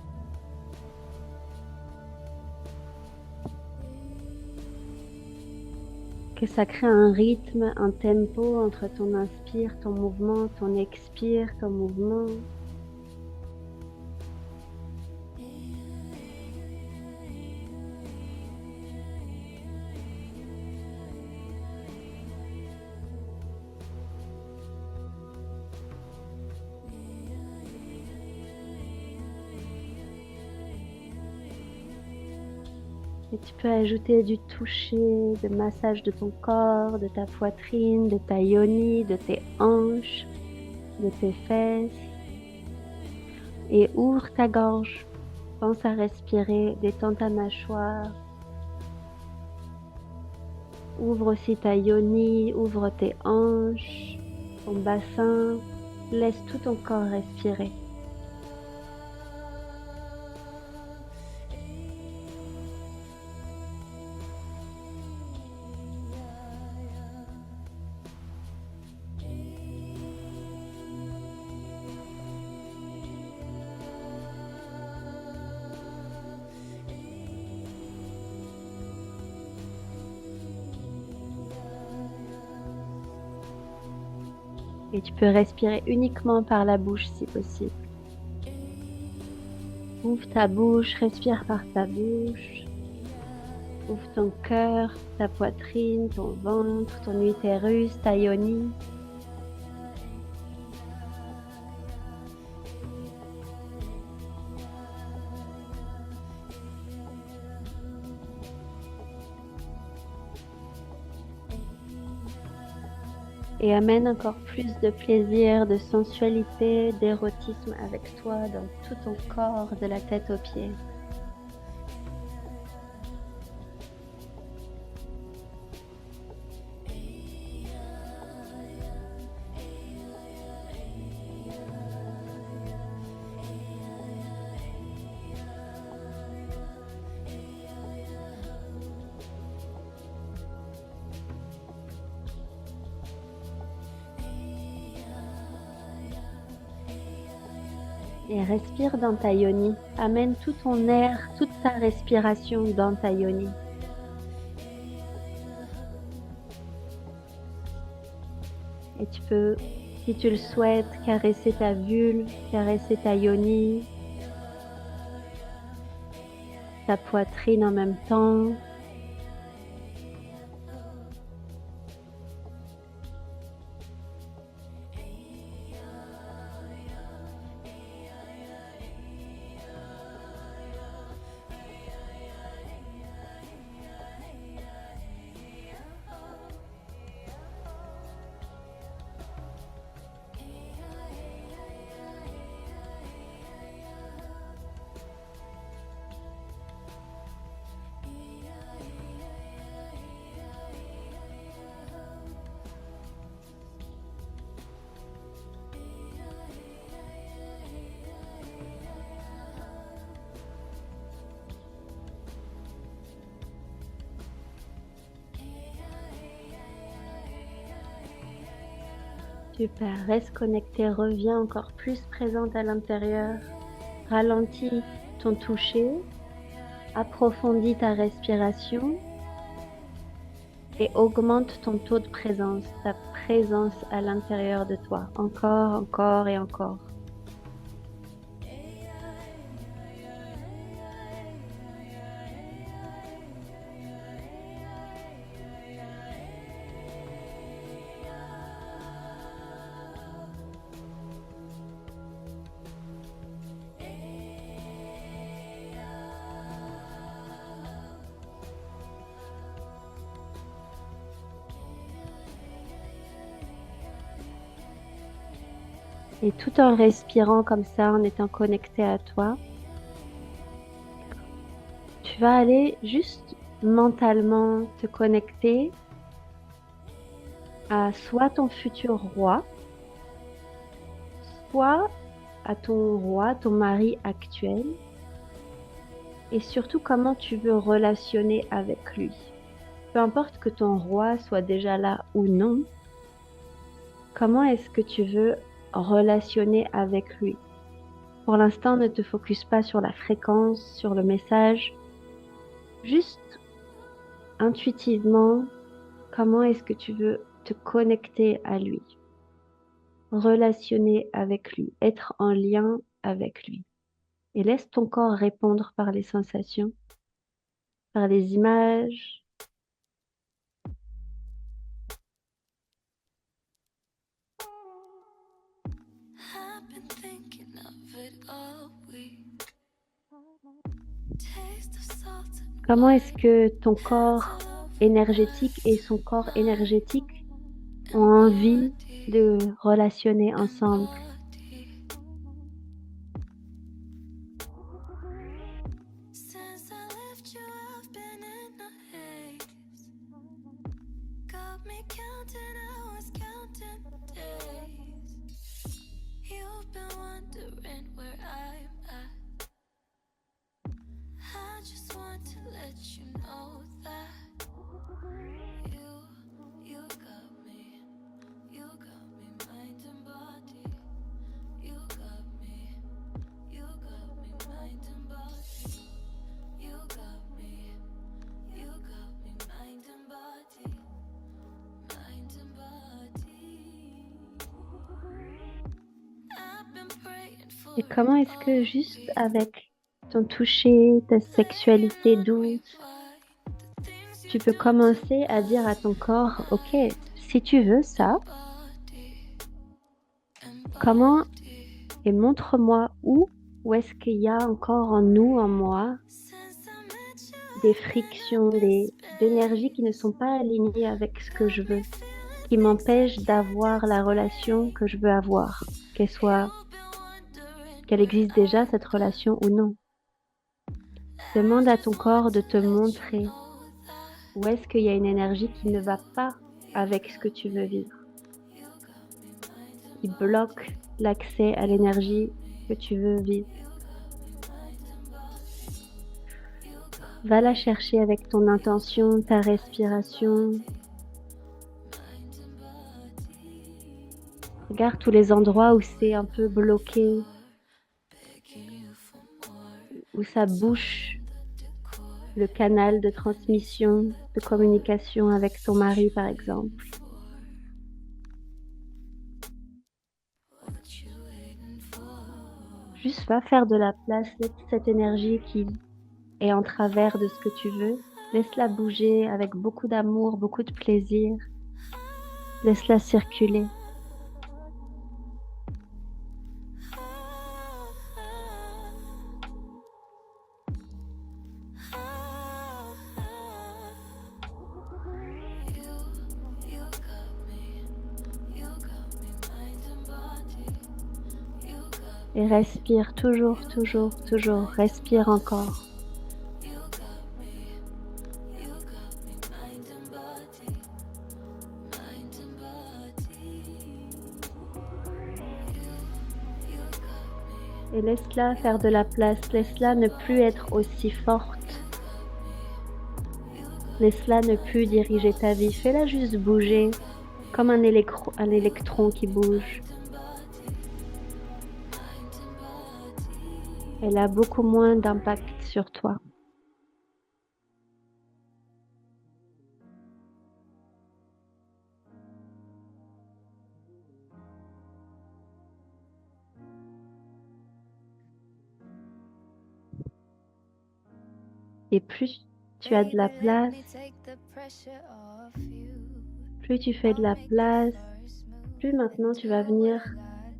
Speaker 1: Que ça crée un rythme, un tempo entre ton inspire, ton mouvement, ton expire, ton mouvement. Et tu peux ajouter du toucher, de massage de ton corps, de ta poitrine, de ta yoni, de tes hanches, de tes fesses. Et ouvre ta gorge. Pense à respirer, détends ta mâchoire. Ouvre aussi ta yoni, ouvre tes hanches, ton bassin. Laisse tout ton corps respirer. Et tu peux respirer uniquement par la bouche si possible. Ouvre ta bouche, respire par ta bouche. Ouvre ton cœur, ta poitrine, ton ventre, ton utérus, ta yoni. Et amène encore plus de plaisir, de sensualité, d'érotisme avec toi dans tout ton corps, de la tête aux pieds. Et respire dans ta yoni. Amène tout ton air, toute ta respiration dans ta yoni. Et tu peux, si tu le souhaites, caresser ta vulve, caresser ta yoni, ta poitrine en même temps. Super, reste connecté, reviens encore plus présente à l'intérieur. Ralentis ton toucher, approfondis ta respiration et augmente ton taux de présence, ta présence à l'intérieur de toi. Encore, encore et encore. Et tout en respirant comme ça, en étant connecté à toi, tu vas aller juste mentalement te connecter à soit ton futur roi, soit à ton roi, ton mari actuel, et surtout comment tu veux relationner avec lui. Peu importe que ton roi soit déjà là ou non, comment est-ce que tu veux relationner avec lui? Pour l'instant, ne te focus pas sur la fréquence, sur le message. Juste intuitivement, comment est-ce que tu veux te connecter à lui? Relationner avec lui, être en lien avec lui. Et laisse ton corps répondre par les sensations, par les images.
Speaker 2: I've been thinking of it all week. Taste of salt and
Speaker 1: Comment est-ce
Speaker 2: wine,
Speaker 1: que ton
Speaker 2: hands
Speaker 1: corps
Speaker 2: all over
Speaker 1: énergétique et
Speaker 2: us,
Speaker 1: son corps énergétique ont
Speaker 2: and
Speaker 1: envie
Speaker 2: body,
Speaker 1: de relationner
Speaker 2: and
Speaker 1: ensemble?
Speaker 2: body. Since I left you, I've been in a haze. Got me counting hours, counting days. You've been wondering where I'm at. I just want to let you know that you got me mind and body. You got me mind and body. You got me mind and body, mind and body.
Speaker 1: Et comment est-ce que juste avec ton toucher, ta sexualité douce, tu peux commencer à dire à ton corps, OK, si tu veux ça, comment et montre-moi où est-ce qu'il y a encore en nous, en moi, des frictions, d'énergies qui ne sont pas alignées avec ce que je veux, qui m'empêchent d'avoir la relation que je veux avoir, qu'elle existe déjà, cette relation ou non. Demande à ton corps de te montrer où est-ce qu'il y a une énergie qui ne va pas avec ce que tu veux vivre, qui bloque l'accès à l'énergie que tu veux vivre. Va la chercher avec ton intention, ta respiration. Regarde tous les endroits où c'est un peu bloqué, où ça bouche le canal de transmission, de communication avec ton mari, par exemple. Juste va faire de la place, laisse cette énergie qui est en travers de ce que tu veux. Laisse-la bouger avec beaucoup d'amour, beaucoup de plaisir. Laisse-la circuler. Et respire toujours, toujours, toujours. Respire encore. Et laisse-la faire de la place. Laisse-la ne plus être aussi forte. Laisse-la ne plus diriger ta vie. Fais-la juste bouger comme un électron qui bouge. Elle a beaucoup moins d'impact sur toi. Et plus tu as de la place, plus tu fais de la place, plus maintenant tu vas venir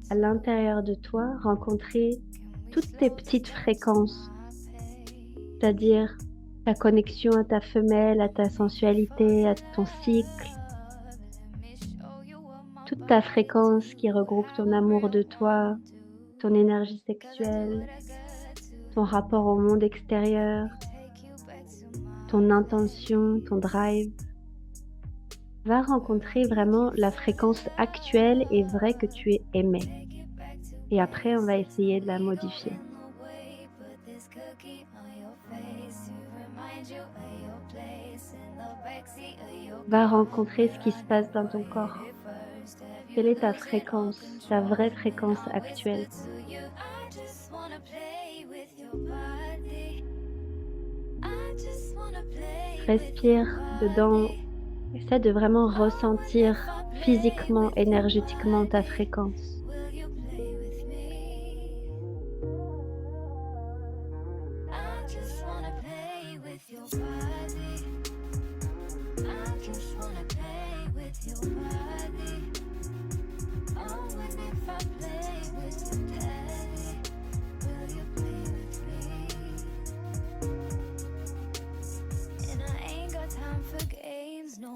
Speaker 1: à l'intérieur de toi rencontrer toutes tes petites fréquences, c'est-à-dire ta connexion à ta femelle, à ta sensualité, à ton cycle, toute ta fréquence qui regroupe ton amour de toi, ton énergie sexuelle, ton rapport au monde extérieur, ton intention, ton drive. Va rencontrer vraiment la fréquence actuelle et vraie que tu es aimé. Et après, on va essayer de la modifier. Va rencontrer ce qui se passe dans ton corps. Quelle est ta fréquence, ta vraie fréquence actuelle? Respire dedans. Essaie de vraiment ressentir physiquement, énergétiquement ta fréquence.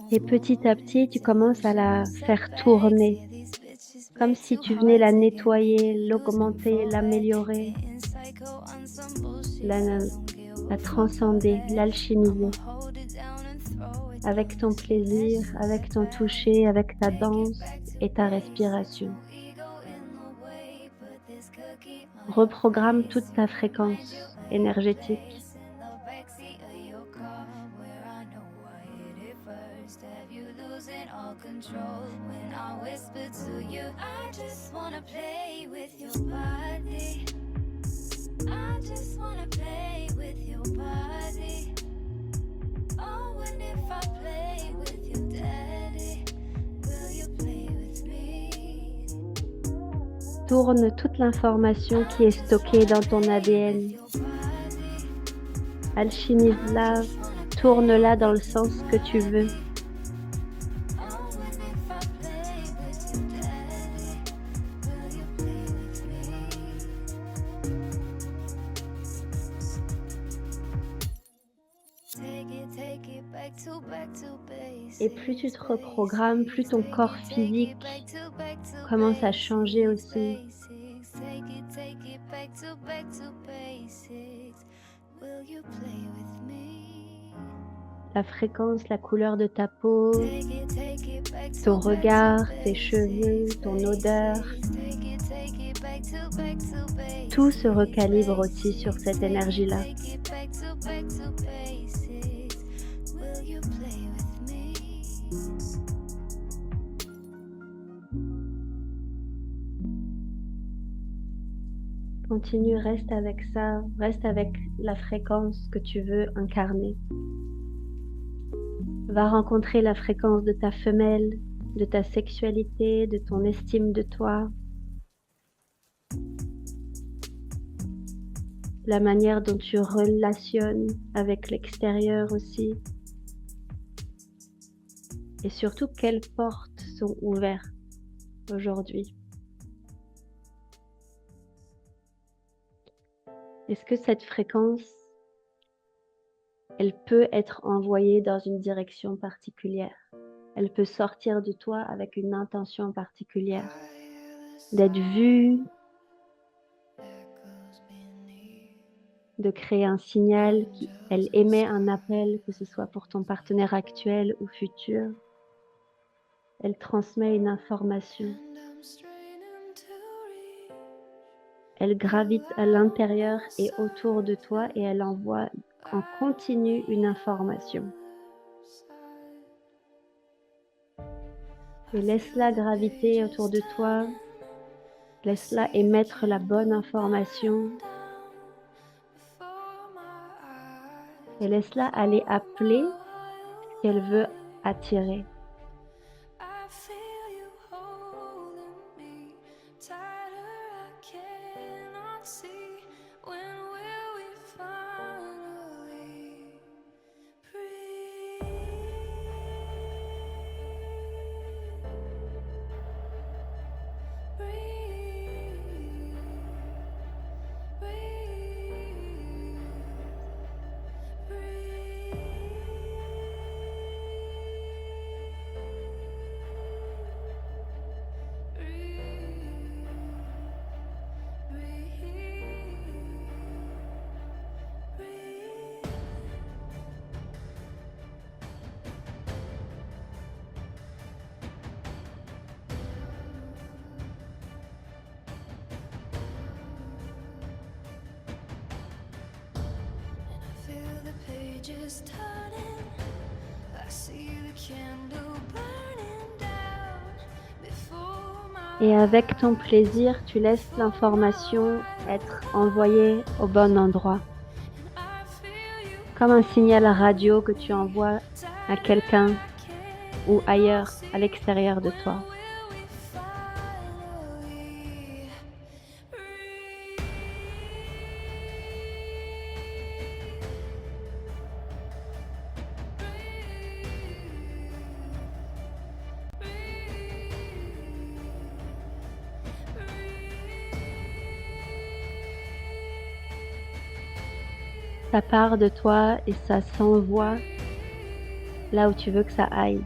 Speaker 1: Et petit à petit, tu commences à la faire tourner, comme si tu venais la nettoyer, l'augmenter, l'améliorer, la transcender, l'alchimiser. Avec ton plaisir, avec ton toucher, avec ta danse et ta respiration. Reprogramme toute ta fréquence énergétique. Tourne toute l'information qui est stockée dans ton ADN. Alchimise-la, tourne-la dans le sens que tu veux. Et plus tu te reprogrammes, plus ton corps physique commence à changer aussi. La fréquence, la couleur de ta peau, ton regard, tes cheveux, ton odeur, tout se recalibre aussi sur cette énergie-là. Continue, reste avec ça, reste avec la fréquence que tu veux incarner. Va rencontrer la fréquence de ta femelle, de ta sexualité, de ton estime de toi. La manière dont tu relationnes avec l'extérieur aussi. Et surtout, quelles portes sont ouvertes aujourd'hui. Est-ce que cette fréquence, elle peut être envoyée dans une direction particulière? Elle peut sortir de toi avec une intention particulière, d'être vue, de créer un signal, elle émet un appel, que ce soit pour ton partenaire actuel ou futur. Elle transmet une information. Elle gravite à l'intérieur et autour de toi et elle envoie en continu une information. Et laisse-la graviter autour de toi. Laisse-la émettre la bonne information. Et laisse-la aller appeler ce qu'elle veut attirer. Et avec ton plaisir, tu laisses l'information être envoyée au bon endroit. Comme un signal radio que tu envoies à quelqu'un ou ailleurs, à l'extérieur de toi. Ça part de toi et ça s'envoie là où tu veux que ça aille.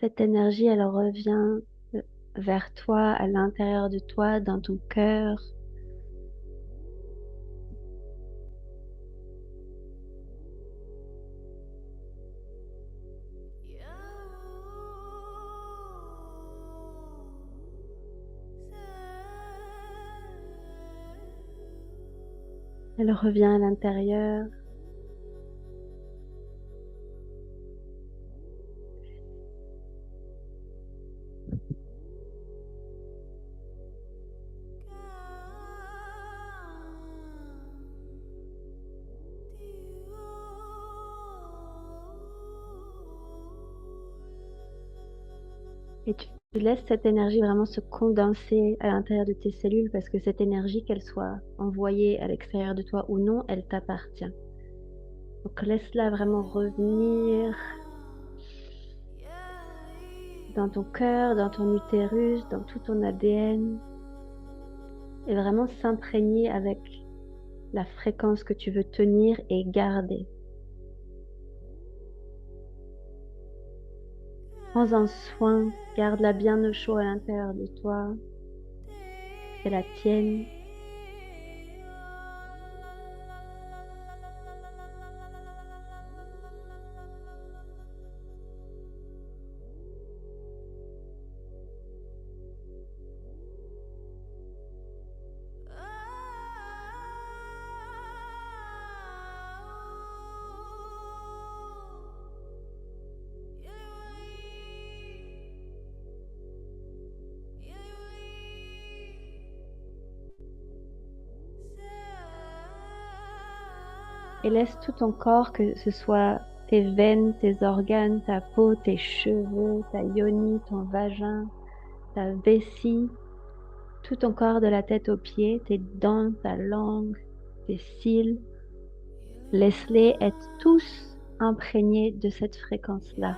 Speaker 1: cette énergie, elle revient vers toi, à l'intérieur de toi, dans ton cœur. Elle revient à l'intérieur. Et tu laisses cette énergie vraiment se condenser à l'intérieur de tes cellules parce que cette énergie, qu'elle soit envoyée à l'extérieur de toi ou non, elle t'appartient. Donc laisse-la vraiment revenir dans ton cœur, dans ton utérus, dans tout ton ADN et vraiment s'imprégner avec la fréquence que tu veux tenir et garder. Prends-en soin, garde-la bien au chaud à l'intérieur de toi. C'est la tienne. Et laisse tout ton corps, que ce soit tes veines, tes organes, ta peau, tes cheveux, ta yoni, ton vagin, ta vessie, tout ton corps de la tête aux pieds, tes dents, ta langue, tes cils, laisse-les être tous imprégnés de cette fréquence-là.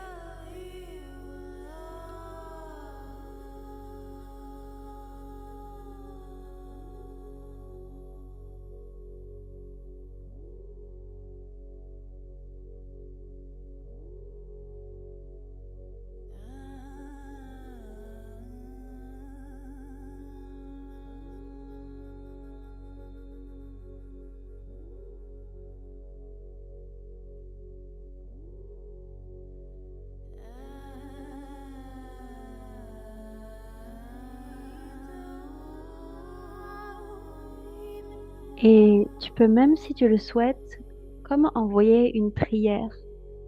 Speaker 1: Et tu peux même, si tu le souhaites, comme envoyer une prière,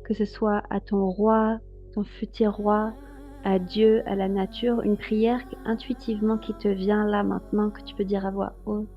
Speaker 1: que ce soit à ton roi, ton futur roi, à Dieu, à la nature, une prière intuitivement qui te vient là maintenant, que tu peux dire à voix haute.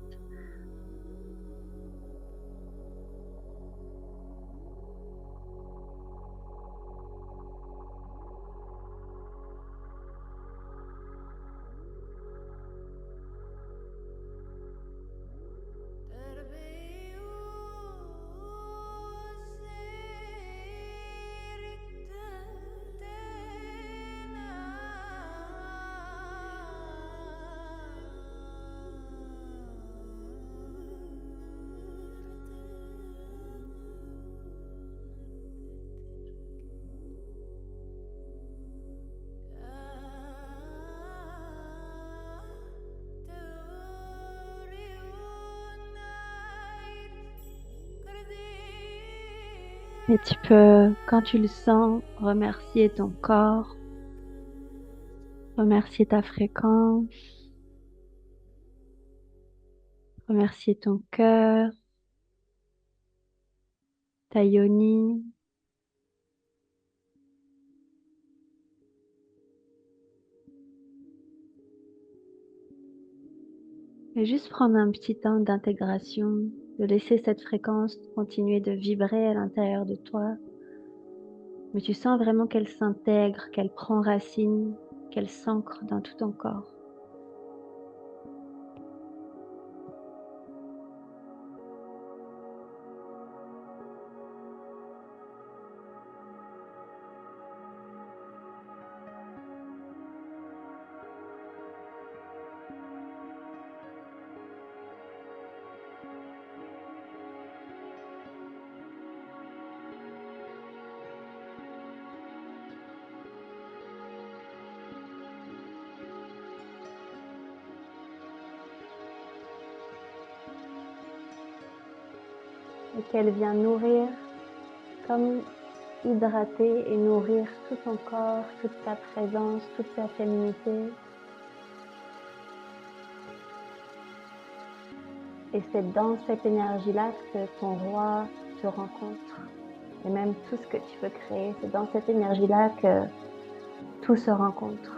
Speaker 1: Et tu peux, quand tu le sens, remercier ton corps, remercier ta fréquence, remercier ton cœur, ta yoni. Et juste prendre un petit temps d'intégration, de laisser cette fréquence continuer de vibrer à l'intérieur de toi. Mais tu sens vraiment qu'elle s'intègre, qu'elle prend racine, qu'elle s'ancre dans tout ton corps. et qu'elle vient nourrir, comme hydrater et nourrir tout ton corps, toute ta présence, toute ta féminité. Et c'est dans cette énergie-là que ton roi te rencontre. Et même tout ce que tu veux créer, c'est dans cette énergie-là que tout se rencontre.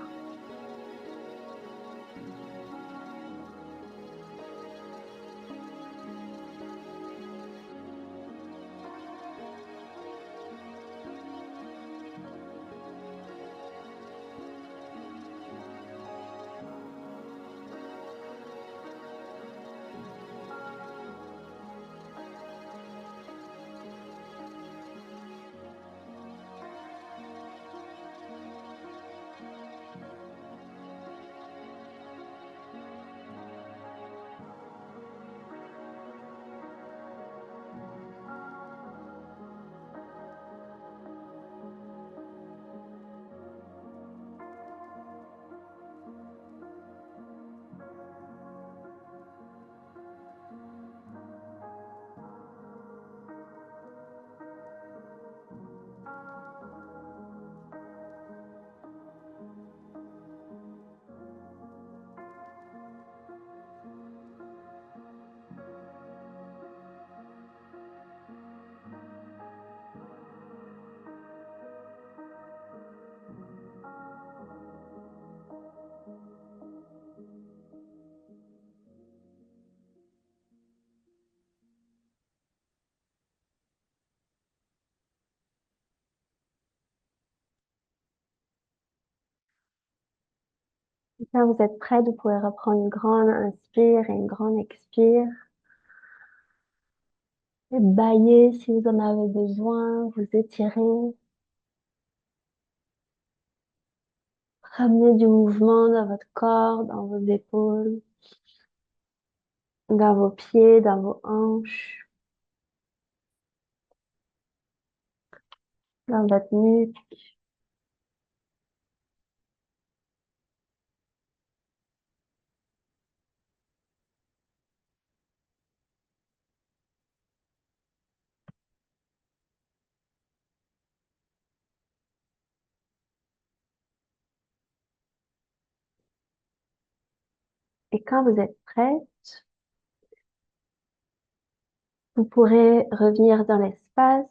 Speaker 1: Quand vous êtes prête, vous pouvez reprendre une grande inspire et une grande expire. Et bailler si vous en avez besoin, vous étirez. Ramenez du mouvement dans votre corps, dans vos épaules, dans vos pieds, dans vos hanches, dans votre nuque. Et quand vous êtes prête, vous pourrez revenir dans l'espace.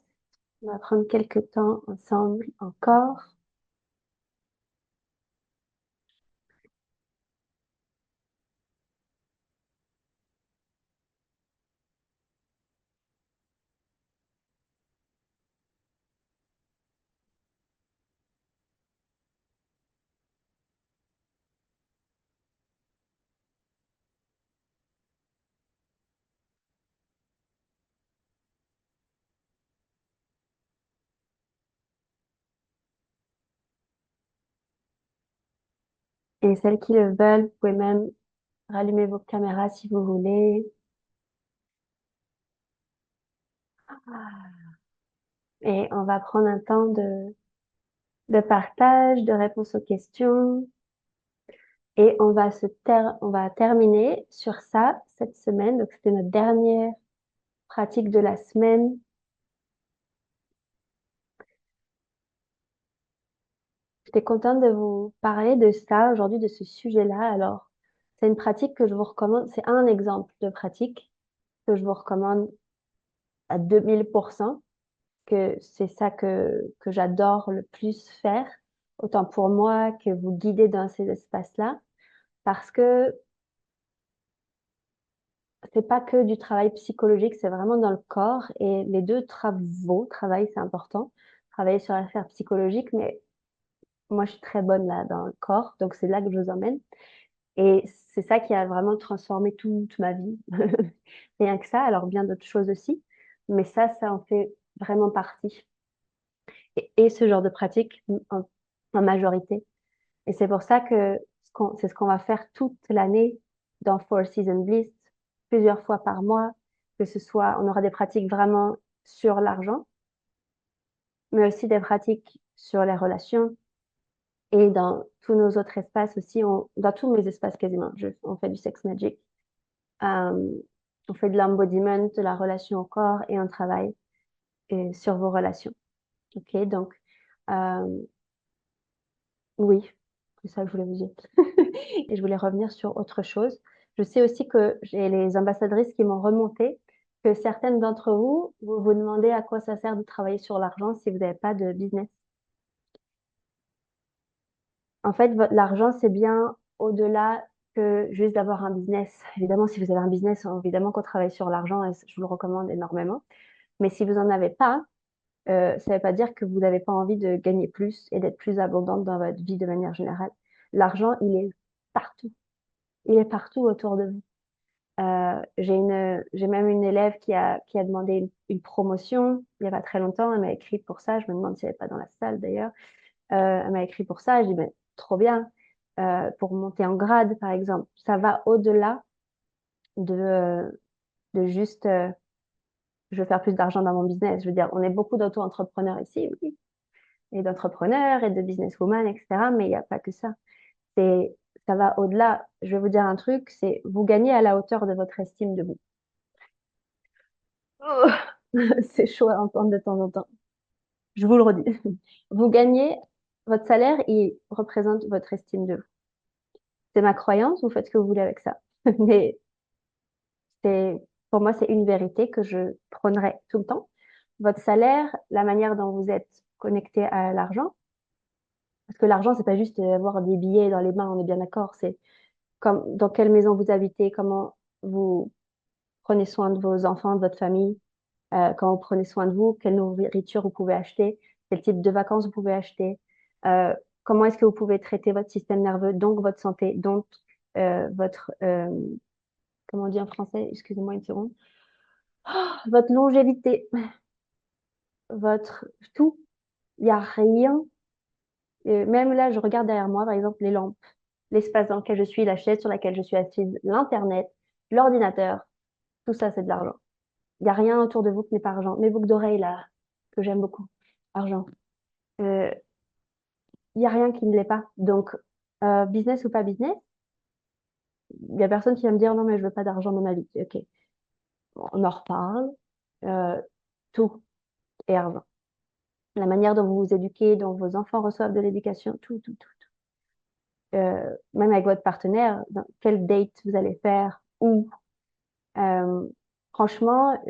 Speaker 1: On va prendre quelques temps ensemble encore. Et celles qui le veulent, vous pouvez même rallumer vos caméras si vous voulez. Et on va prendre un temps de partage, de réponse aux questions. Et on va terminer sur ça cette semaine. Donc, c'était notre dernière pratique de la semaine. J'étais contente de vous parler de ça aujourd'hui, de ce sujet-là. Alors, c'est une pratique que je vous recommande. C'est un exemple de pratique que je vous recommande à 2000%, que c'est ça que j'adore le plus faire, autant pour moi que vous guider dans ces espaces-là, parce que c'est pas que du travail psychologique, c'est vraiment dans le corps et les deux travail, c'est important, travailler sur la sphère psychologique, mais moi je suis très bonne là dans le corps, donc c'est là que je vous emmène. Et c'est ça qui a vraiment transformé toute ma vie. Rien que ça, alors bien d'autres choses aussi, mais ça en fait vraiment partie. Et ce genre de pratique en majorité. Et c'est pour ça que c'est ce qu'on va faire toute l'année dans Four Seasons Bliss, plusieurs fois par mois, que ce soit, on aura des pratiques vraiment sur l'argent, mais aussi des pratiques sur les relations et dans tous nos autres espaces aussi, dans tous mes espaces quasiment, on fait du sex magic. Euh, On fait de l'embodiment, de la relation au corps et on travaille sur vos relations. Ok, donc oui, c'est ça que je voulais vous dire. Et je voulais revenir sur autre chose. Je sais aussi que j'ai les ambassadrices qui m'ont remonté que certaines d'entre vous, vous vous demandez à quoi ça sert de travailler sur l'argent si vous n'avez pas de business. En fait, l'argent, c'est bien au-delà que juste d'avoir un business. Évidemment, si vous avez un business, évidemment qu'on travaille sur l'argent et je vous le recommande énormément. Mais si vous n'en avez pas, ça ne veut pas dire que vous n'avez pas envie de gagner plus et d'être plus abondante dans votre vie de manière générale. L'argent, il est partout. Il est partout autour de vous. J'ai même une élève qui a demandé une promotion il n'y a pas très longtemps. Elle m'a écrit pour ça. Je me demande si elle n'est pas dans la salle d'ailleurs. Elle m'a écrit pour ça. Je dis, mais trop bien. Pour monter en grade, par exemple. Ça va au-delà de juste, je veux faire plus d'argent dans mon business. Je veux dire, on est beaucoup d'auto-entrepreneurs ici, oui, et d'entrepreneurs et de businesswomen, etc. Mais il n'y a pas que ça. C'est, ça va au-delà. Je vais vous dire un truc, c'est vous gagnez à la hauteur de votre estime de vous. Oh, c'est chaud à entendre de temps en temps. Je vous le redis. Vous gagnez, votre salaire, il représente votre estime de vous. C'est ma croyance, vous faites ce que vous voulez avec ça. Mais pour moi, c'est une vérité que je prônerai tout le temps. Votre salaire, la manière dont vous êtes connecté à l'argent, parce que l'argent, c'est pas juste avoir des billets dans les mains, on est bien d'accord, c'est comme dans quelle maison vous habitez, comment vous prenez soin de vos enfants, de votre famille, comment vous prenez soin de vous, quelle nourriture vous pouvez acheter, quel type de vacances vous pouvez acheter, euh, comment est-ce que vous pouvez traiter votre système nerveux, donc votre santé, donc votre, comment on dit en français, excusez-moi une seconde, votre longévité, votre tout. Il n'y a rien. Même là, je regarde derrière moi, par exemple, les lampes, l'espace dans lequel je suis, la chaise sur laquelle je suis assise, l'Internet, l'ordinateur, tout ça, c'est de l'argent. Il n'y a rien autour de vous qui n'est pas argent. Mes boucles d'oreilles, là, que j'aime beaucoup, argent. Euh, Il n'y a rien qui ne l'est pas. Donc, business ou pas business, il n'y a personne qui va me dire non, mais je veux pas d'argent dans ma vie. Ok, on en reparle. Euh, tout est argent. La manière dont vous vous éduquez, dont vos enfants reçoivent de l'éducation, tout, tout, tout. Même avec votre partenaire, dans quelle date vous allez faire, où. Euh, franchement,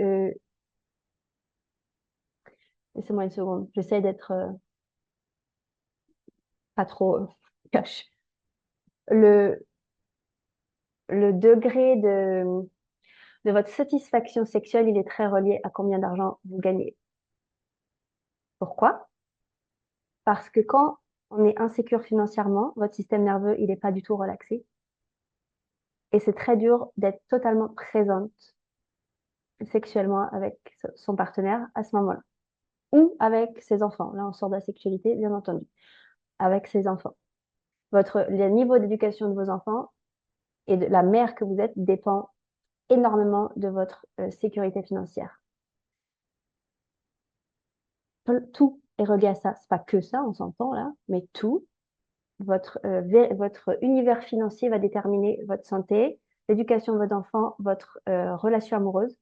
Speaker 1: laissez-moi une seconde. J'essaie d'être pas trop cash. Le, le degré de votre satisfaction sexuelle, il est très relié à combien d'argent vous gagnez. Pourquoi? Parce que quand on est insécure financièrement, votre système nerveux, il n'est pas du tout relaxé. Et c'est très dur d'être totalement présente sexuellement avec son partenaire à ce moment-là. Ou avec ses enfants. Là, on sort de la sexualité, bien entendu. Avec ses enfants. Le niveau d'éducation de vos enfants et de la mère que vous êtes dépend énormément de votre sécurité financière. Tout est relié à ça. C'est pas que ça, on s'entend là, mais tout. Votre univers financier va déterminer votre santé, l'éducation de votre enfant, votre relation amoureuse.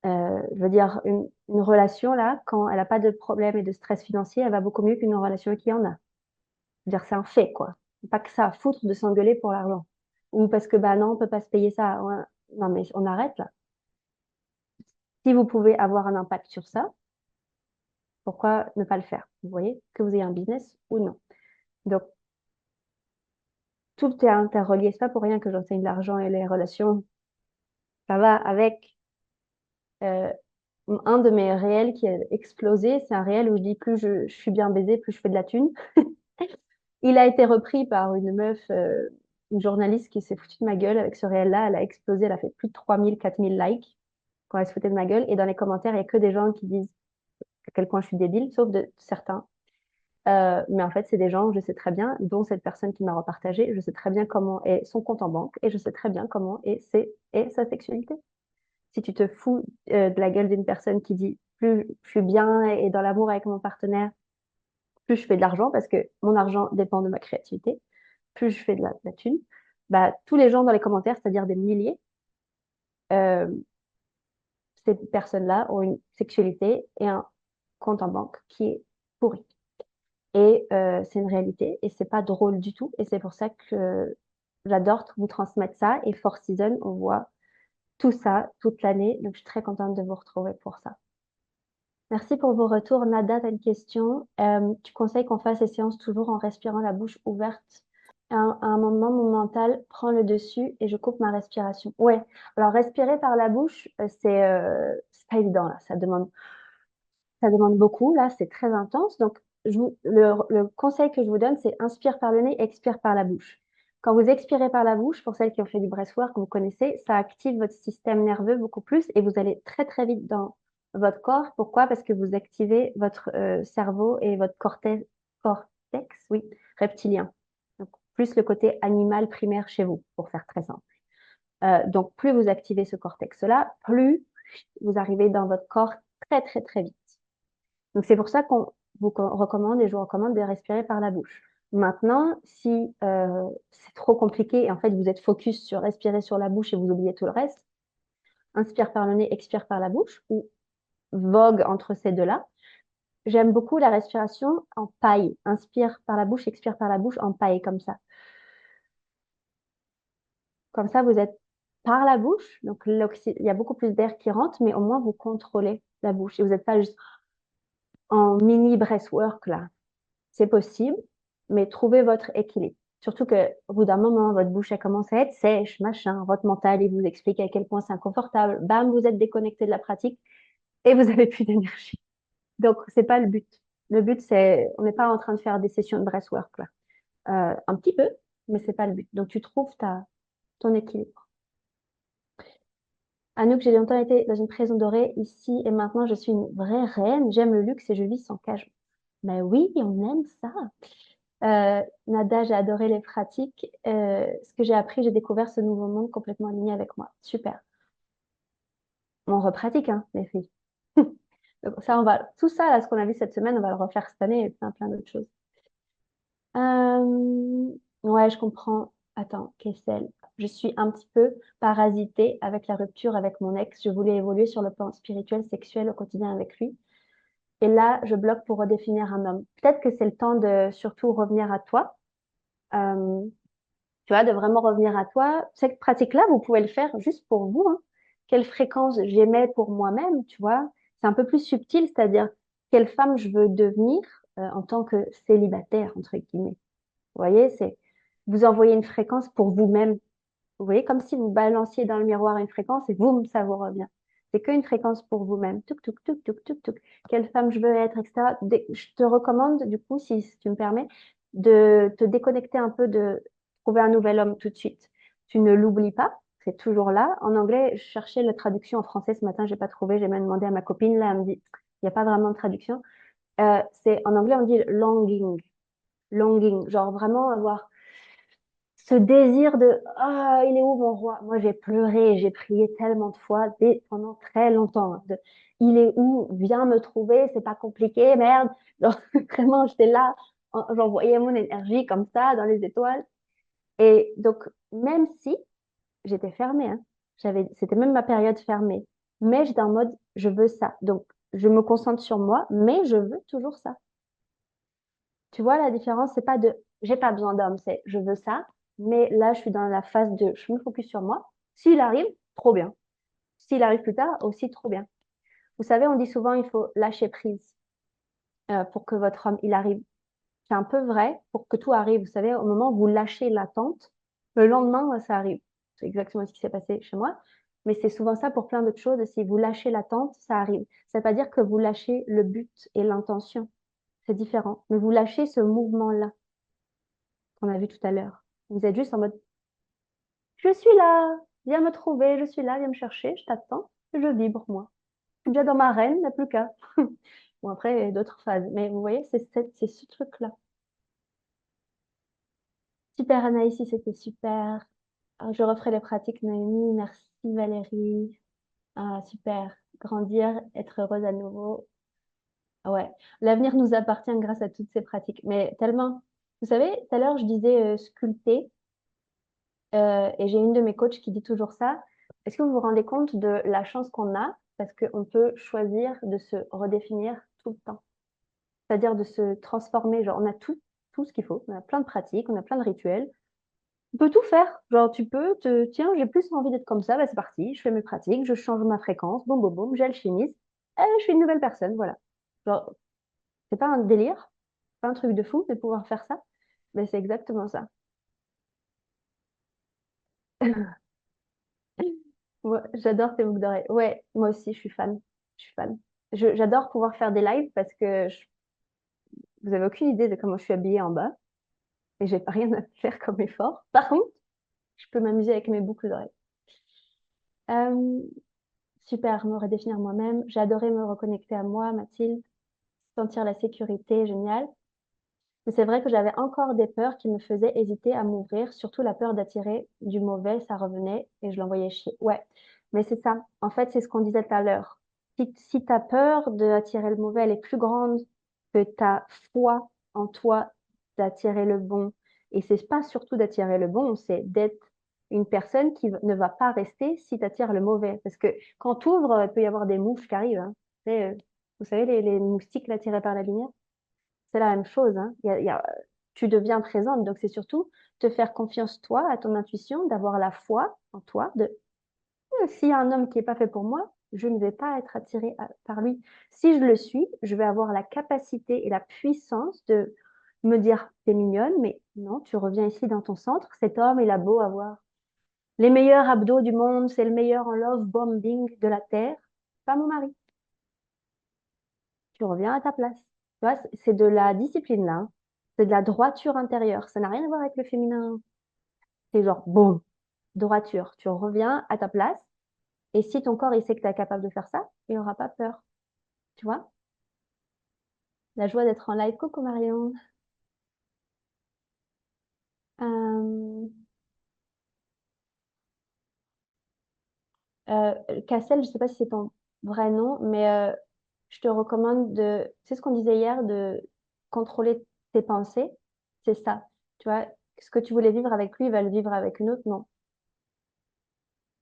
Speaker 1: Je veux dire, une relation là, quand elle n'a pas de problème et de stress financier, elle va beaucoup mieux qu'une relation qui en a. Je veux dire, c'est un fait, quoi. Pas que ça à foutre de s'engueuler pour l'argent. Ou parce que, bah non, on peut pas se payer ça. Ouais. Non, mais on arrête là. Si vous pouvez avoir un impact sur ça, pourquoi ne pas le faire? Vous voyez, que vous ayez un business ou non. Donc, tout est interrelié. C'est pas pour rien que j'enseigne l'argent et les relations. Ça va avec euh, un de mes réels qui a explosé. C'est un réel où je dis plus je suis bien baisée, plus je fais de la thune. Il a été repris par une meuf, une journaliste qui s'est foutue de ma gueule avec ce réel-là. Elle a explosé, elle a fait plus de 3000, 4000 likes quand elle se foutait de ma gueule. Et dans les commentaires, il n'y a que des gens qui disent à quel point je suis débile, sauf de certains. Mais en fait, c'est des gens, je sais très bien, dont cette personne qui m'a repartagé, je sais très bien comment est son compte en banque et je sais très bien comment est sa sexualité. Si tu te fous de la gueule d'une personne qui dit plus je suis bien et dans l'amour avec mon partenaire, plus je fais de l'argent parce que mon argent dépend de ma créativité, plus je fais de la thune, bah, tous les gens dans les commentaires, c'est-à-dire des milliers, euh, ces personnes-là ont une sexualité et un compte en banque qui est pourri. Et c'est une réalité et c'est pas drôle du tout. Et c'est pour ça que j'adore vous transmettre ça. Et Four Seasons, on voit tout ça toute l'année. Donc, je suis très contente de vous retrouver pour ça. Merci pour vos retours. Nada, tu as une question. Tu conseilles qu'on fasse ces séances toujours en respirant la bouche ouverte. À un moment, mon mental prend le dessus et je coupe ma respiration. Ouais. Alors, respirer par la bouche, c'est pas évident, là. Ça demande beaucoup. Là, c'est très intense. Donc, le conseil que je vous donne, c'est inspire par le nez, expire par la bouche. Quand vous expirez par la bouche, pour celles qui ont fait du breathwork, vous connaissez, ça active votre système nerveux beaucoup plus et vous allez très, très vite dans votre corps. Pourquoi? Parce que vous activez votre cerveau et votre cortex, oui, reptilien. Donc, plus le côté animal primaire chez vous, pour faire très simple. Donc, plus vous activez ce cortex-là, plus vous arrivez dans votre corps très, très, très vite. Donc, c'est pour ça qu'on vous recommande et je vous recommande de respirer par la bouche. Maintenant, si c'est trop compliqué et en fait vous êtes focus sur respirer sur la bouche et vous oubliez tout le reste, inspire par le nez, expire par la bouche ou vogue entre ces deux-là. J'aime beaucoup la respiration en paille. Inspire par la bouche, expire par la bouche en paille comme ça. Comme ça, vous êtes par la bouche, donc il y a beaucoup plus d'air qui rentre, mais au moins vous contrôlez la bouche et vous n'êtes pas juste en mini breathwork là. C'est possible, mais trouvez votre équilibre. Surtout que, au bout d'un moment, votre bouche elle commence à être sèche, machin, votre mental, il vous explique à quel point c'est inconfortable. Bam, vous êtes déconnecté de la pratique et vous avez plus d'énergie. Donc, c'est pas le but. Le but, c'est, on n'est pas en train de faire des sessions de breathwork, là. Un petit peu, mais c'est pas le but. Donc, tu trouves ton équilibre. Anouk, j'ai longtemps été dans une prison dorée. Ici et maintenant, je suis une vraie reine. J'aime le luxe et je vis sans cage. Mais oui, on aime ça. Nada, j'ai adoré les pratiques. Ce que j'ai appris, j'ai découvert ce nouveau monde complètement aligné avec moi. Super. On repratique, hein, les filles. Donc ça, tout ça, là, ce qu'on a vu cette semaine, on va le refaire cette année et plein, plein d'autres choses. Ouais, je comprends. Attends, Kessel. Je suis un petit peu parasitée avec la rupture avec mon ex. Je voulais évoluer sur le plan spirituel, sexuel au quotidien avec lui. Et là, je bloque pour redéfinir un homme. Peut-être que c'est le temps de surtout revenir à toi. Euh, Tu vois, de vraiment revenir à toi. Cette pratique-là, vous pouvez le faire juste pour vous, hein. Quelle fréquence j'émets pour moi-même, tu vois. C'est un peu plus subtil, c'est-à-dire quelle femme je veux devenir en tant que célibataire, entre guillemets. Vous voyez, c'est vous envoyez une fréquence pour vous-même. Vous voyez, comme si vous balanciez dans le miroir une fréquence et boum, ça vous revient. C'est qu'une fréquence pour vous-même. Touc, touc, touc, touc, touc, touc. Quelle femme je veux être, etc. Je te recommande, du coup, si tu me permets, de te déconnecter un peu, de trouver un nouvel homme tout de suite. Tu ne l'oublies pas, c'est toujours là. En anglais, je cherchais la traduction en français ce matin, j'ai pas trouvé. J'ai même demandé à ma copine, là, elle me dit, il n'y a pas vraiment de traduction. En anglais, on dit longing. Longing, genre vraiment avoir ce désir de ah, il est où mon roi? Moi, j'ai pleuré, j'ai prié tellement de fois pendant très longtemps, hein, il est où? Viens me trouver, c'est pas compliqué, merde. Genre, vraiment, j'étais là, j'envoyais mon énergie comme ça dans les étoiles. Et donc, même si j'étais fermée, hein, c'était même ma période fermée, mais j'étais en mode je veux ça. Donc, je me concentre sur moi, mais je veux toujours ça. Tu vois, la différence, c'est pas de j'ai pas besoin d'homme, c'est je veux ça, mais là, je suis dans la phase de je me focus sur moi. S'il arrive, trop bien. S'il arrive plus tard, aussi trop bien. Vous savez, on dit souvent il faut lâcher prise pour que votre homme il arrive. C'est un peu vrai pour que tout arrive. Vous savez, au moment où vous lâchez l'attente, le lendemain, ça arrive. C'est exactement ce qui s'est passé chez moi. Mais c'est souvent ça pour plein d'autres choses. Si vous lâchez l'attente, ça arrive. Ça ne veut pas dire que vous lâchez le but et l'intention. C'est différent. Mais vous lâchez ce mouvement-là qu'on a vu tout à l'heure. Vous êtes juste en mode, je suis là, viens me trouver, je suis là, viens me chercher, je t'attends, je vibre, moi. Je suis déjà dans ma reine, il n'y a plus qu'à. Bon, après, il y a d'autres phases. Mais vous voyez, c'est ce truc-là. Super, Anaïs, c'était super. Je referai les pratiques, Noémie. Merci, Valérie. Ah, super. Grandir, être heureuse à nouveau. Ah ouais, l'avenir nous appartient grâce à toutes ces pratiques. Mais tellement, vous savez, tout à l'heure, je disais sculpter. Et j'ai une de mes coachs qui dit toujours ça. Est-ce que vous vous rendez compte de la chance qu'on a parce qu'on peut choisir de se redéfinir tout le temps? C'est-à-dire de se transformer, genre on a tout ce qu'il faut, on a plein de pratiques, on a plein de rituels. Tu peux tout faire. Genre tu peux tiens, j'ai plus envie d'être comme ça, bah c'est parti, je fais mes pratiques, je change ma fréquence, boum boum boum, j'alchimise, et je suis une nouvelle personne, voilà. Genre, c'est pas un délire, pas un truc de fou de pouvoir faire ça, mais c'est exactement ça. Ouais, j'adore tes boucles d'oreilles. Ouais, moi aussi, je suis fan. Je suis fan. J'adore pouvoir faire des lives parce que vous avez aucune idée de comment je suis habillée en bas et j'ai pas rien à faire comme effort. Par contre, je peux m'amuser avec mes boucles d'oreilles. Euh, super, me redéfinir moi-même. J'ai adoré me reconnecter à moi, Mathilde, sentir la sécurité, génial. Mais c'est vrai que j'avais encore des peurs qui me faisaient hésiter à m'ouvrir, surtout la peur d'attirer du mauvais, ça revenait et je l'envoyais chier. Ouais, mais c'est ça. En fait, c'est ce qu'on disait tout à l'heure. Si ta peur d'attirer le mauvais, elle est plus grande que ta foi en toi d'attirer le bon. Et c'est pas surtout d'attirer le bon, c'est d'être une personne qui ne va pas rester si tu attires le mauvais. Parce que quand tu ouvres, il peut y avoir des mouches qui arrivent, hein. Vous savez, les moustiques là, tirés par la lumière. C'est la même chose, hein. Tu deviens présente, donc c'est surtout te faire confiance toi, à ton intuition, d'avoir la foi en toi, s'il y a un homme qui n'est pas fait pour moi, je ne vais pas être attirée par lui. Si je le suis, je vais avoir la capacité et la puissance de me dire, t'es mignonne, mais non, tu reviens ici dans ton centre, cet homme, il a beau avoir les meilleurs abdos du monde, c'est le meilleur en love bombing de la Terre, pas mon mari. Tu reviens à ta place. Tu vois, c'est de la discipline là, hein. C'est de la droiture intérieure. Ça n'a rien à voir avec le féminin. C'est genre, boum, droiture. Tu reviens à ta place. Et si ton corps, il sait que tu es capable de faire ça, il n'aura pas peur. Tu vois? La joie d'être en live. Coucou Marion. Euh, Cassel, je sais pas si c'est ton vrai nom, mais je te recommande c'est ce qu'on disait hier, de contrôler tes pensées. C'est ça. Tu vois, ce que tu voulais vivre avec lui, il va le vivre avec une autre. Non,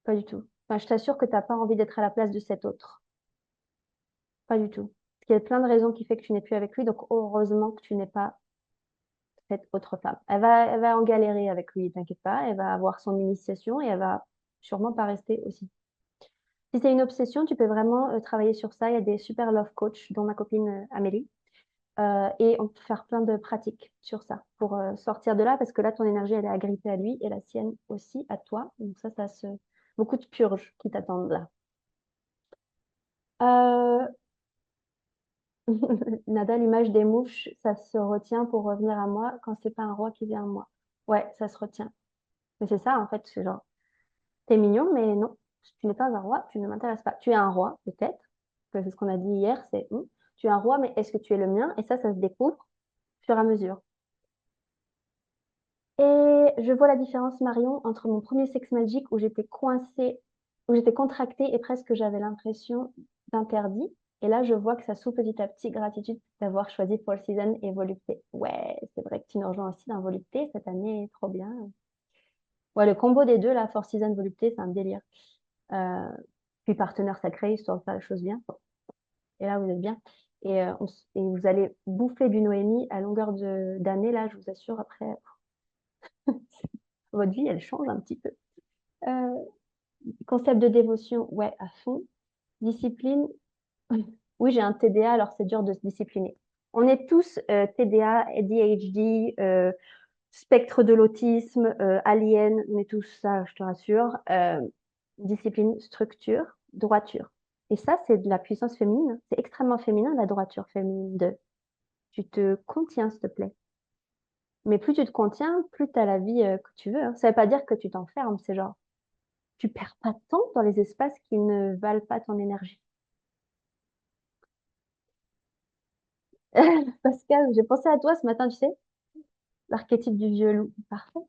Speaker 1: pas du tout. Enfin, je t'assure que tu n'as pas envie d'être à la place de cet autre. Pas du tout. Parce qu'il y a plein de raisons qui fait que tu n'es plus avec lui, donc heureusement que tu n'es pas cette autre femme. Elle va en galérer avec lui, t'inquiète pas. Elle va avoir son initiation et elle va sûrement pas rester aussi. Si c'est une obsession, tu peux vraiment travailler sur ça. Il y a des super love coach, dont ma copine Amélie. Et on peut faire plein de pratiques sur ça pour sortir de là, parce que là, ton énergie, elle est agrippée à lui et la sienne aussi à toi. Donc ça beaucoup de purges qui t'attendent là. Euh, Nada, l'image des mouches, ça se retient pour revenir à moi quand c'est pas un roi qui vient à moi. Ouais, ça se retient. Mais c'est ça, en fait, c'est genre, t'es mignon, mais non, tu n'es pas un roi, tu ne m'intéresses pas. Tu es un roi, peut-être, que c'est ce qu'on a dit hier, c'est tu es un roi, mais est-ce que tu es le mien? Et ça se découvre au fur et à mesure. Et je vois la différence, Marion, entre mon premier sex magic où j'étais coincée, où j'étais contractée et presque j'avais l'impression d'interdit. Et là, je vois que ça s'ouvre petit à petit. Gratitude d'avoir choisi Four Seasons et Volupté. Ouais, c'est vrai que tu nous rejoins aussi dans Volupté cette année, trop bien. Ouais, le combo des deux, là, Four Seasons, Volupté, c'est un délire. Euh, Puis partenaire sacré, histoire de faire les choses bien. Et là, vous êtes bien. Et vous allez bouffer du Noémie à longueur d'année, là, je vous assure, après, votre vie, elle change un petit peu. Euh, Concept de dévotion, ouais, à fond. Discipline, oui, j'ai un TDA, alors c'est dur de se discipliner. On est tous TDA, ADHD, spectre de l'autisme, alien, on est tous ça, je te rassure. Discipline, structure, droiture. Et ça, c'est de la puissance féminine. C'est extrêmement féminin, la droiture féminine. Tu te contiens, s'il te plaît. Mais plus tu te contiens, plus tu as la vie que tu veux, hein. Ça ne veut pas dire que tu t'enfermes, c'est genre, tu perds pas de temps dans les espaces qui ne valent pas ton énergie. Pascal, j'ai pensé à toi ce matin, tu sais, l'archétype du vieux loup. Parfait.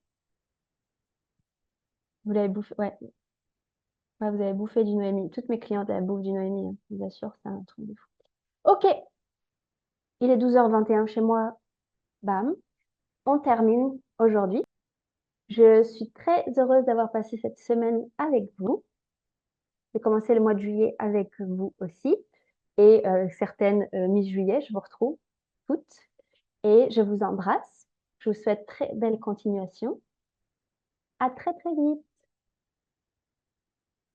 Speaker 1: Vous l'avez bouffé, ouais. Ouais, vous avez bouffé du Noémie. Toutes mes clientes, elles bouffent du Noémie, hein. Je vous assure, c'est un truc de fou. Ok, il est 12h21 chez moi. Bam. On termine aujourd'hui. Je suis très heureuse d'avoir passé cette semaine avec vous. de commencer le mois de juillet avec vous aussi. Et certaines mi-juillet, je vous retrouve toutes. Et je vous embrasse. Je vous souhaite très belle continuation. À très très vite.